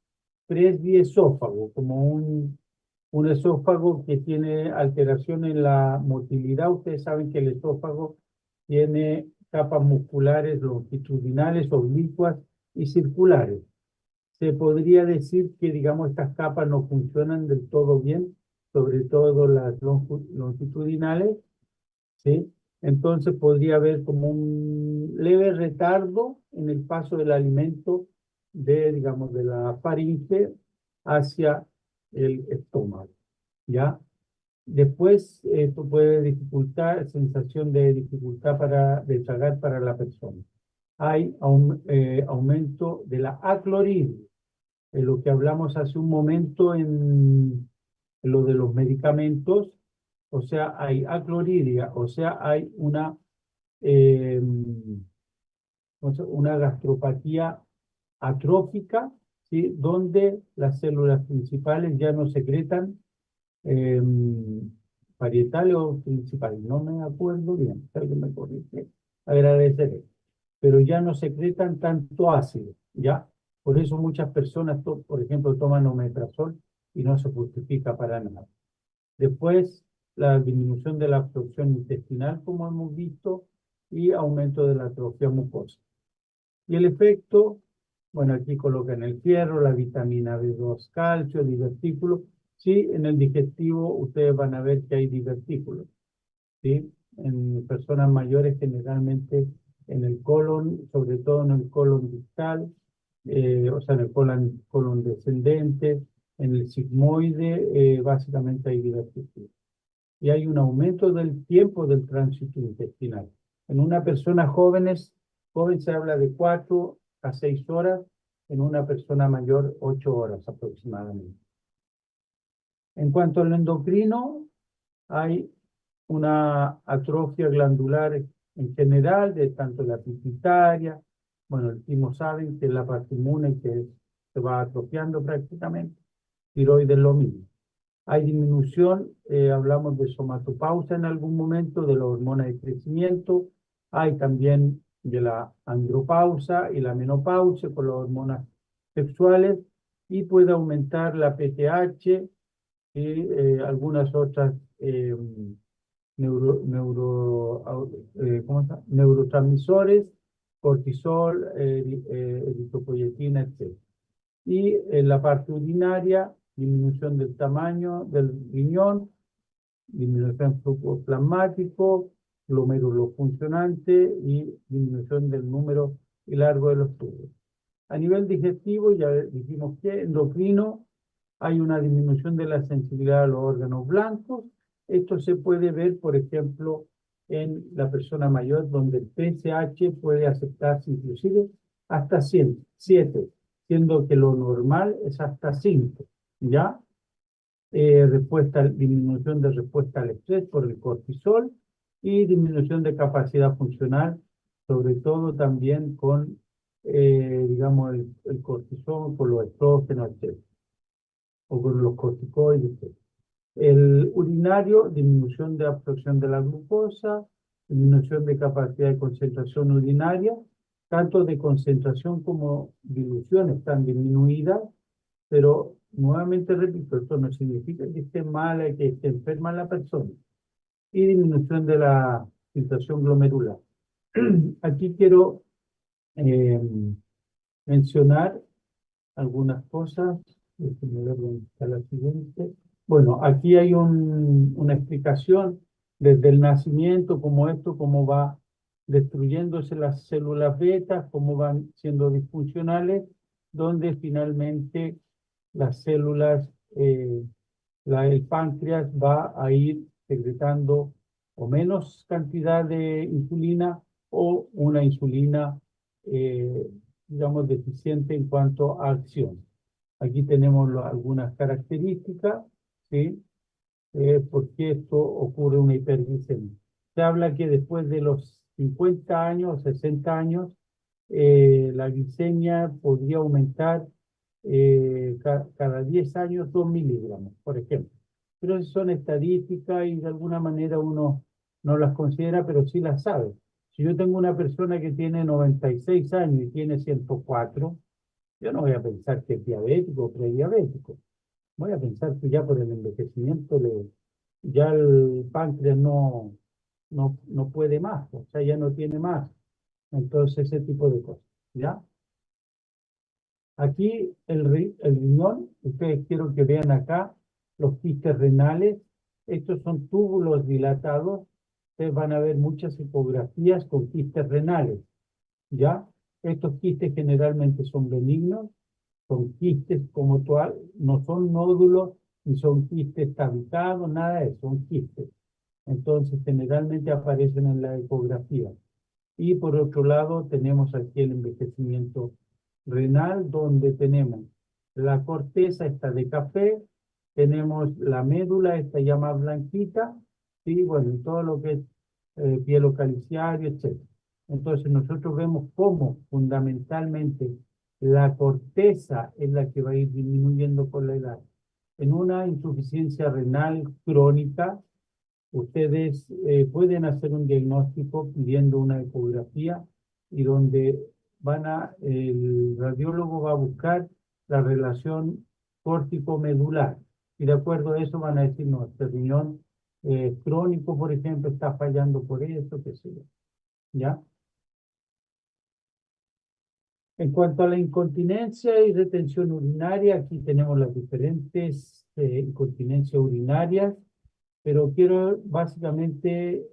presbiesófago, como un esófago que tiene alteración en la motilidad. Ustedes saben que el esófago tiene capas musculares longitudinales, oblicuas y circulares. Se podría decir que, digamos, estas capas no funcionan del todo bien, sobre todo las longitudinales, ¿sí? Entonces podría haber como un leve retardo en el paso del alimento digamos, de la faringe hacia el estómago, ¿ya? Después, esto puede dificultar, sensación de dificultad de tragar para la persona. Hay aumento de la acloridia, lo que hablamos hace un momento en lo de los medicamentos, o sea, hay acloridia, o sea, hay eh, una gastropatía atrófica, ¿sí? Donde las células principales ya no secretan eh, parietales o principales, no me acuerdo bien, si alguien me corrige, agradeceré, pero ya no secretan tanto ácido, ¿ya? Por eso muchas personas, por ejemplo, toman omeprazol y no se justifica para nada. Después, la disminución de la absorción intestinal, como hemos visto, y aumento de la atrofia mucosa. Y el efecto, bueno, aquí colocan el fierro, la vitamina B2, calcio, divertículos. Sí, en el digestivo ustedes van a ver que hay divertículos, ¿sí? En personas mayores generalmente en el colon, sobre todo en el colon distal, o sea, en el colon descendente, en el sigmoide, básicamente hay divertículos. Y hay un aumento del tiempo del tránsito intestinal. En una persona joven se habla de 4 a 6 horas, en una persona mayor 8 horas aproximadamente. En cuanto al endocrino, hay una atrofia glandular en general, de tanto la pituitaria, bueno, el timo saben que es la parte inmune que se va atrofiando prácticamente, tiroides lo mismo. Hay disminución, hablamos de somatopausa en algún momento, de la hormona de crecimiento. Hay también de la andropausa y la menopausia con las hormonas sexuales. Y puede aumentar la PTH y algunas otras ¿cómo se llama? Neurotransmisores, cortisol, eritropoyetina, etc. Y en la parte urinaria, disminución del tamaño del riñón, disminución del flujo plasmático, glomérulo funcionante y disminución del número y largo de los tubos. A nivel digestivo, ya dijimos que endocrino, hay una disminución de la sensibilidad a los órganos blancos. Esto se puede ver, por ejemplo, en la persona mayor, donde el TSH puede aceptarse inclusive hasta 7, siendo que lo normal es hasta 5, ¿ya? Disminución de respuesta al estrés por el cortisol y disminución de capacidad funcional, sobre todo también con, digamos, el cortisol, con los estrógenos, etc., o con los corticoides, etc. El urinario, disminución de absorción de la glucosa, disminución de capacidad de concentración urinaria, tanto de concentración como dilución están disminuidas, Pero nuevamente repito, esto no significa que esté mala y que esté enferma la persona. Y disminución de la filtración glomerular. Aquí quiero eh, mencionar algunas cosas. Déjenme ver dónde está la siguiente. Bueno, aquí hay una explicación desde el nacimiento, cómo va destruyéndose las células betas, cómo van siendo disfuncionales, donde finalmente las células, el páncreas va a ir secretando o menos cantidad de insulina o una insulina, eh, digamos, deficiente en cuanto a acción. Aquí tenemos algunas características, ¿sí? ¿Por qué esto ocurre una hiperglicemia? Se habla que después de los 50 años, 60 años, la glicemia podría aumentar cada 10 años 2 miligramos, por ejemplo. Pero esas son estadísticas y de alguna manera uno no las considera, pero sí las sabe. Si yo tengo una persona que tiene 96 años y tiene 104, yo no voy a pensar que es diabético o prediabético. Voy a pensar que ya por el envejecimiento ya el páncreas no puede más, o sea, ya no tiene más. Entonces, ese tipo de cosas, ¿ya? Aquí el riñón, ustedes quiero que vean acá los quistes renales. Estos son túbulos dilatados. Ustedes van a ver muchas ecografías con quistes renales, ¿ya? Estos quistes generalmente son benignos, son quistes como tal, no son nódulos, ni son quistes tabulados, nada de eso, son quistes. Entonces, generalmente aparecen en la ecografía. Y por otro lado, tenemos aquí el envejecimiento renal, donde tenemos la corteza, esta de café, tenemos la médula, esta ya más blanquita, y bueno, y todo lo que es pielo caliciario, etc. Entonces, nosotros vemos cómo fundamentalmente la corteza es la que va a ir disminuyendo con la edad. En una insuficiencia renal crónica, ustedes pueden hacer un diagnóstico pidiendo una ecografía y donde el radiólogo va a buscar la relación córtico-medular. Y de acuerdo a eso van a decir, no, este riñón crónico, por ejemplo, está fallando por eso, qué sé yo. ¿Ya? En cuanto a la incontinencia y retención urinaria, aquí tenemos las diferentes incontinencias urinarias, pero quiero básicamente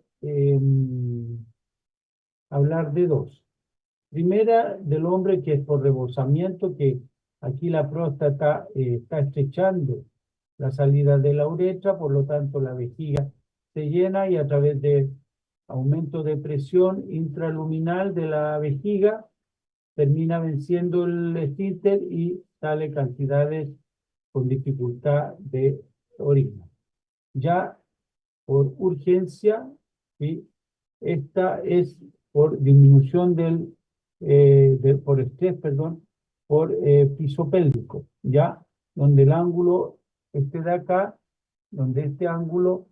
hablar de dos. Primera, del hombre que es por rebosamiento, que aquí la próstata está estrechando la salida de la uretra, por lo tanto la vejiga se llena y a través de aumento de presión intraluminal de la vejiga termina venciendo el esfínter y sale cantidades con dificultad de orina. Ya por urgencia, ¿sí? Esta es por disminución por estrés, perdón, por piso pélvico, ¿ya? Donde el ángulo, este de acá, donde este ángulo,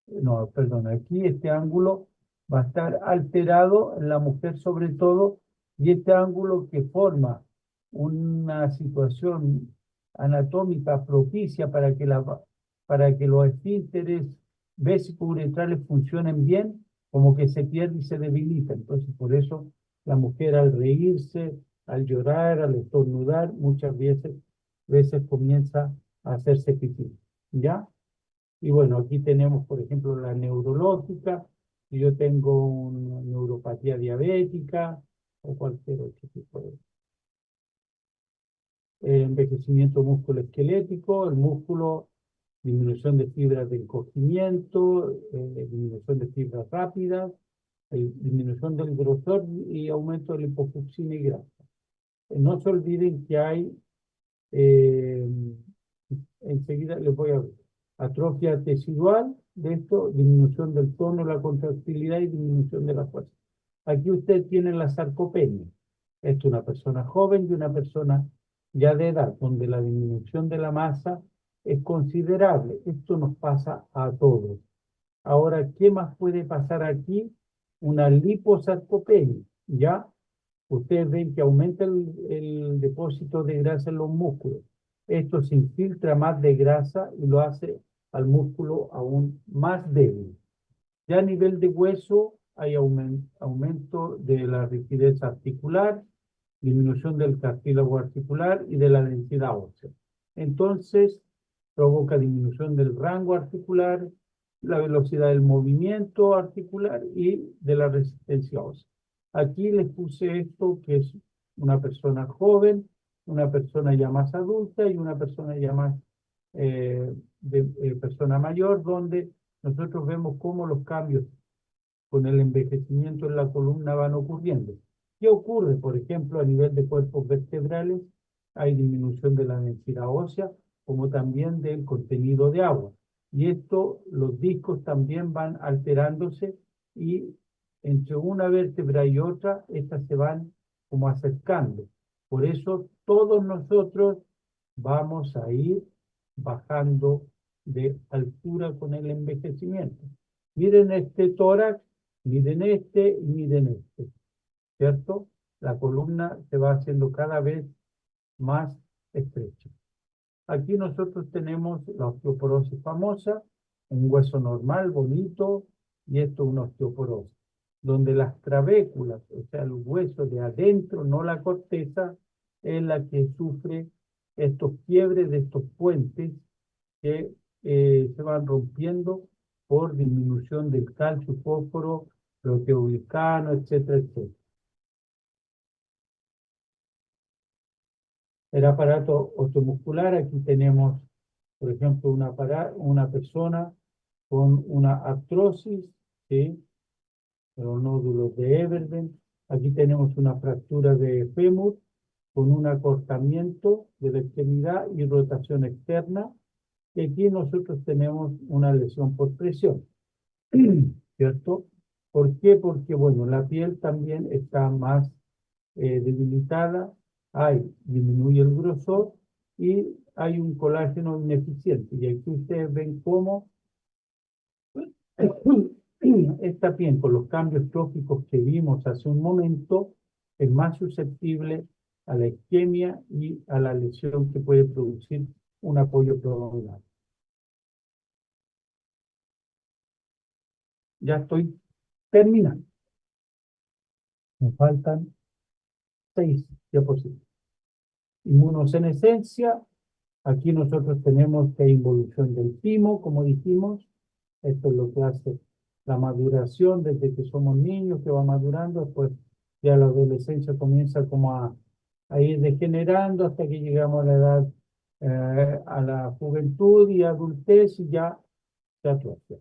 no, perdón, aquí este ángulo va a estar alterado en la mujer sobre todo, y este ángulo que forma una situación anatómica propicia para que los esfínteres vesicouretrales funcionen bien, como que se pierde y se debilita. Entonces, por eso la mujer al reírse, al llorar, al estornudar, muchas veces comienza a hacerse pipí, ¿ya? Y bueno, aquí tenemos, por ejemplo, la neurológica. Si yo tengo una neuropatía diabética o cualquier otro tipo de envejecimiento musculoesquelético, el músculo, disminución de fibras de encogimiento, disminución de fibras rápidas, disminución del grosor y aumento de la liposucción y grasa. No se olviden que hay, eh, enseguida les voy a ver, atrofia tecidual, de esto, disminución del tono, la contractilidad y disminución de la fuerza. Aquí usted tiene la sarcopenia. Esto es una persona joven y una persona ya de edad, donde la disminución de la masa es considerable. Esto nos pasa a todos. Ahora, ¿qué más puede pasar aquí? Una liposarcopenia, ¿ya? Ustedes ven que aumenta el depósito de grasa en los músculos. esto se infiltra más de grasa y lo hace al músculo aún más débil. Ya a nivel de hueso hay aumento de la rigidez articular, disminución del cartílago articular y de la densidad ósea. Entonces, provoca disminución del rango articular, la velocidad del movimiento articular y de la resistencia ósea. Aquí les puse esto, que es una persona joven, una persona ya más adulta y una persona ya más persona mayor, donde nosotros vemos cómo los cambios con el envejecimiento en la columna van ocurriendo. ¿Qué ocurre? Por ejemplo, a nivel de cuerpos vertebrales, hay disminución de la densidad ósea, como también del contenido de agua. Y esto, los discos también van alterándose y entre una vértebra y otra, estas se van como acercando. Por eso todos nosotros vamos a ir bajando de altura con el envejecimiento. Miren este tórax, miren este y miren este, ¿cierto? La columna se va haciendo cada vez más estrecha. Aquí nosotros tenemos la osteoporosis famosa, un hueso normal, bonito, y esto es una osteoporosis, donde las trabéculas, o sea, el hueso de adentro, no la corteza, es la que sufre estos quiebres de estos puentes que se van rompiendo por disminución del calcio, fósforo, proteoglicano, etcétera, etcétera. El aparato osteomuscular, aquí tenemos, por ejemplo, una persona con una artrosis, ¿sí? Los nódulos de Everden. Aquí tenemos una fractura de fémur con un acortamiento de la extremidad y rotación externa. Y aquí nosotros tenemos una lesión por presión, ¿cierto? ¿Por qué? Porque, bueno, la piel también está más debilitada, disminuye el grosor y hay un colágeno ineficiente. Y aquí ustedes ven cómo esta piel, con los cambios tróficos que vimos hace un momento, es más susceptible a la isquemia y a la lesión que puede producir un apoyo prolongado. Ya estoy terminando. Me faltan 6 diapositivas. Inmunosenescencia. Aquí nosotros tenemos que hay involución del timo, como dijimos. Esto es lo que hace la maduración desde que somos niños, que va madurando. Después ya la adolescencia comienza como a ir degenerando hasta que llegamos a la edad, a la juventud y adultez y ya se atrofia.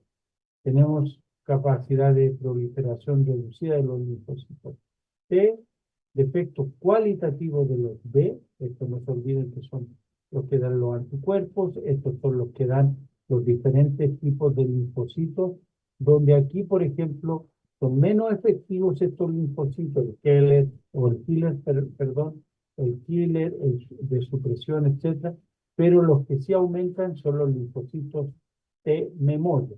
Tenemos capacidad de proliferación reducida de los linfocitos T, defecto cualitativo de los B, esto no se olviden que son los que dan los anticuerpos, estos son los que dan los diferentes tipos de linfocitos, donde aquí, por ejemplo, son menos efectivos estos linfocitos, el killer, o el killer, perdón, el killer, el de supresión, etcétera, pero los que sí aumentan son los linfocitos T memoria,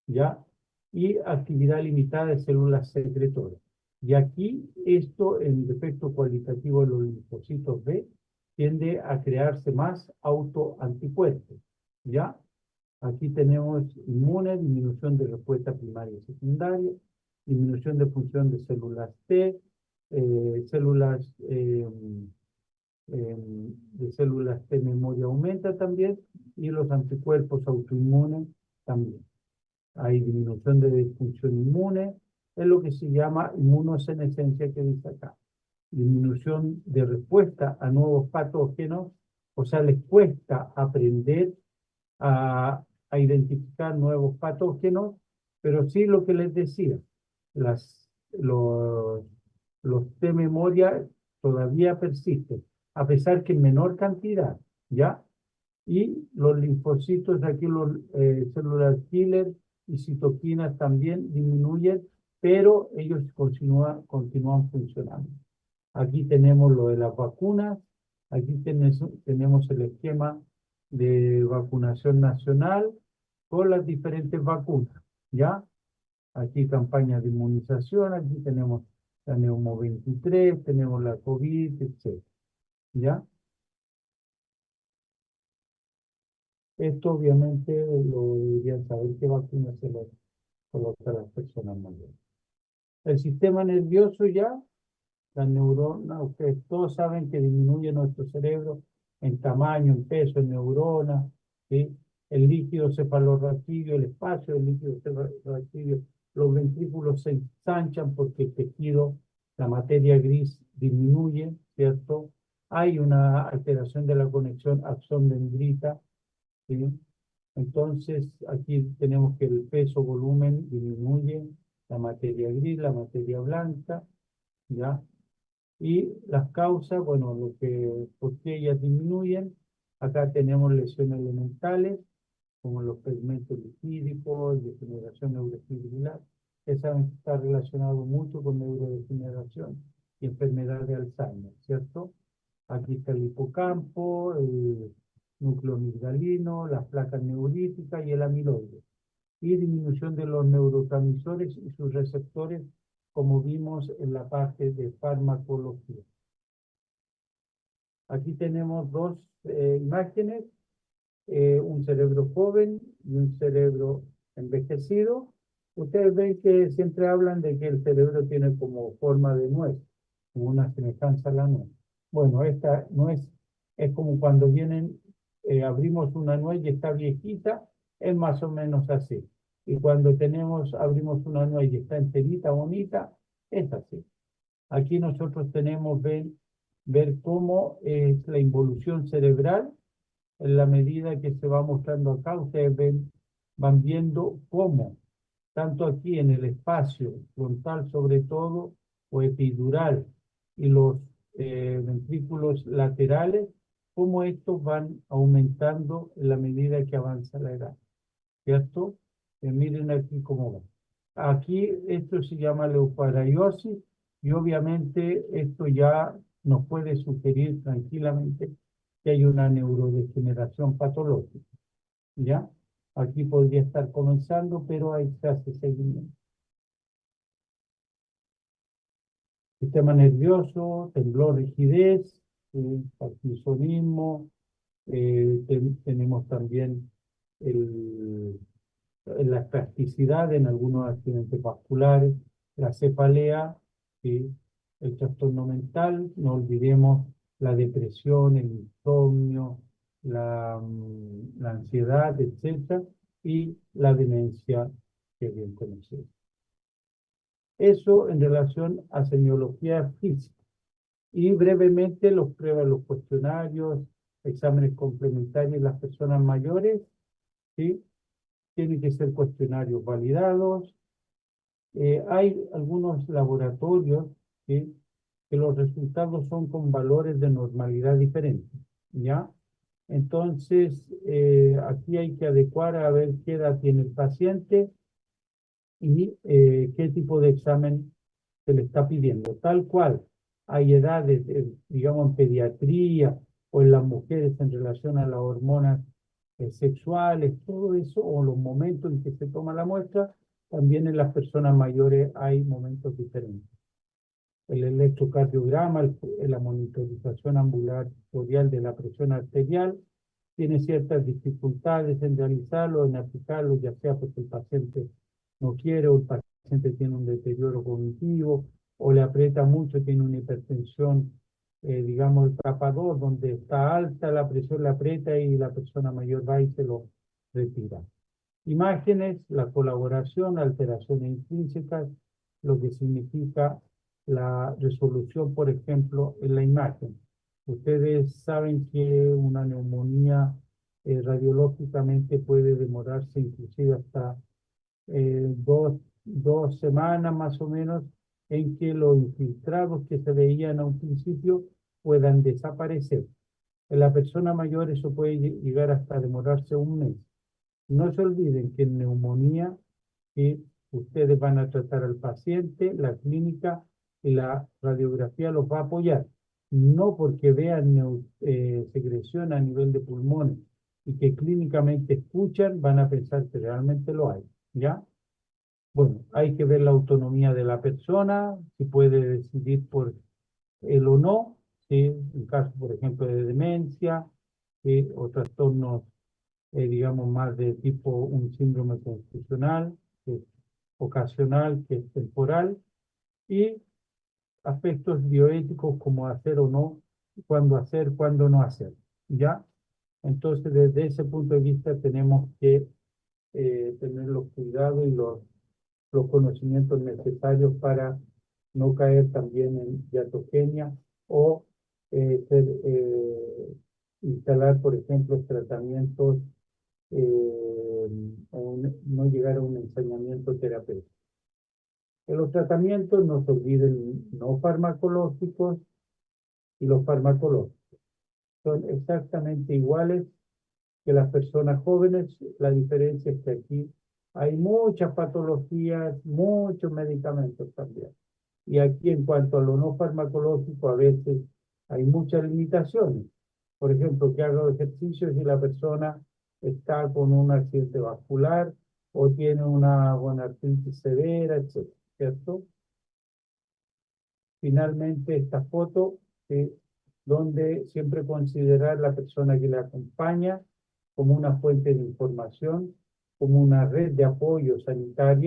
¿ya? Y actividad limitada de células secretoras. Y aquí esto, en defecto cualitativo de los linfocitos B, tiende a crearse más autoanticuerpos, ¿ya? Aquí tenemos inmunes, disminución de respuesta primaria y secundaria, disminución de función de células T, células de células T memoria aumenta también, y los anticuerpos autoinmunes también. Hay disminución de disfunción inmune, es lo que se llama inmunosenescencia que dice acá. Disminución de respuesta a nuevos patógenos, o sea, les cuesta aprender a identificar nuevos patógenos, pero sí lo que les decía, los, los T memoria todavía persisten, a pesar que en menor cantidad, ¿ya? Y los linfocitos, aquí los células killer y citoquinas también disminuyen, pero ellos continúan funcionando. Aquí tenemos lo de las vacunas, aquí tenemos el esquema de vacunación nacional con las diferentes vacunas, ¿ya? Aquí campañas de inmunización, aquí tenemos la Neumo 23, tenemos la COVID, etc., ¿ya? Esto obviamente lo deberían saber qué vacuna se lo coloca a las personas mayores. El sistema nervioso ya, las neuronas, ustedes todos saben que disminuye nuestro cerebro en tamaño, en peso, en neuronas, ¿sí? El líquido cefalorraquídeo, el espacio del líquido cefalorraquídeo, los ventrículos se ensanchan porque el tejido, la materia gris disminuye, ¿cierto? Hay una alteración de la conexión axón-dendrita, ¿sí? Entonces, aquí tenemos que el peso, volumen disminuye, la materia gris, la materia blanca, ¿ya? Y las causas, bueno, por qué ellas disminuyen. Acá tenemos lesiones elementales, como los pigmentos lipídicos, degeneración neurofibrilar. Esa está relacionado mucho con neurodegeneración y enfermedad de Alzheimer, ¿cierto? Aquí está el hipocampo, el núcleo amigdalino, las placas neuríticas y el amiloide. Y disminución de los neurotransmisores y sus receptores, como vimos en la parte de farmacología. Aquí tenemos dos imágenes, un cerebro joven y un cerebro envejecido. Ustedes ven que siempre hablan de que el cerebro tiene como forma de nuez, como una semejanza a la nuez. Bueno, esta nuez es como cuando abrimos una nuez y está viejita, es más o menos así. Y cuando abrimos una nuez y está enterita, bonita, es así. Aquí nosotros tenemos ver cómo es la involución cerebral en la medida que se va mostrando acá. Ustedes van viendo cómo, tanto aquí en el espacio frontal sobre todo, o epidural, y los ventrículos laterales, cómo estos van aumentando en la medida que avanza la edad, ¿cierto? Miren aquí cómo va. Aquí esto se llama leucoariosis y obviamente esto ya nos puede sugerir tranquilamente que hay una neurodegeneración patológica, ¿ya? Aquí podría estar comenzando, pero ahí se hace seguimiento. Sistema nervioso, temblor, rigidez, parkinsonismo, tenemos también la espasticidad en algunos accidentes vasculares, la cefalea, ¿sí? El trastorno mental, no olvidemos la depresión, el insomnio, la ansiedad, etcétera, y la demencia, que es bien conocida. Eso en relación a semiología física. Y brevemente los pruebas, los cuestionarios, exámenes complementarios en las personas mayores, ¿sí? Tienen que ser cuestionarios validados. Hay algunos laboratorios, ¿sí?, que los resultados son con valores de normalidad diferentes, ¿ya? Entonces, aquí hay que adecuar a ver qué edad tiene el paciente y qué tipo de examen se le está pidiendo. Tal cual, hay edades, digamos, en pediatría o en las mujeres en relación a las hormonas sexuales, todo eso, o los momentos en que se toma la muestra, también en las personas mayores hay momentos diferentes. El electrocardiograma, la monitorización ambulatorial de la presión arterial, tiene ciertas dificultades en realizarlo, en aplicarlo, ya sea porque el paciente no quiere o el paciente tiene un deterioro cognitivo o le aprieta mucho, tiene una hipertensión, digamos, el etapa 2, donde está alta la presión, le aprieta y la persona mayor va y se lo retira. Imágenes, la colaboración, alteraciones intrínsecas, lo que significa la resolución, por ejemplo, en la imagen. Ustedes saben que una neumonía radiológicamente puede demorarse inclusive hasta dos semanas más o menos en que los infiltrados que se veían a un principio puedan desaparecer. En la persona mayor eso puede llegar hasta demorarse un mes. No se olviden que en neumonía ustedes van a tratar al paciente, la clínica y la radiografía los va a apoyar. No porque vean secreción a nivel de pulmones y que clínicamente escuchan, van a pensar que realmente lo hay, ¿ya? Bueno, hay que ver la autonomía de la persona, si puede decidir por él o no, ¿sí? En caso, por ejemplo, de demencia, ¿sí?, o trastornos digamos, más de tipo un síndrome constitucional, que es ocasional, que es temporal, y aspectos bioéticos como hacer o no, cuándo no hacer, ¿ya? Entonces, desde ese punto de vista tenemos que tener los cuidados y los conocimientos necesarios para no caer también en diatogenia o instalar, por ejemplo, tratamientos no llegar a un ensañamiento terapéutico. En los tratamientos no se olviden no farmacológicos y los farmacológicos. Son exactamente iguales que las personas jóvenes. La diferencia es que aquí hay muchas patologías, muchos medicamentos también. Y aquí en cuanto a lo no farmacológico, a veces hay muchas limitaciones. Por ejemplo, que haga ejercicio si la persona está con un accidente vascular o tiene una artritis severa, etc. ¿Cierto? Finalmente, esta foto, donde siempre considerar la persona que le acompaña como una fuente de información, como una red de apoyo sanitaria.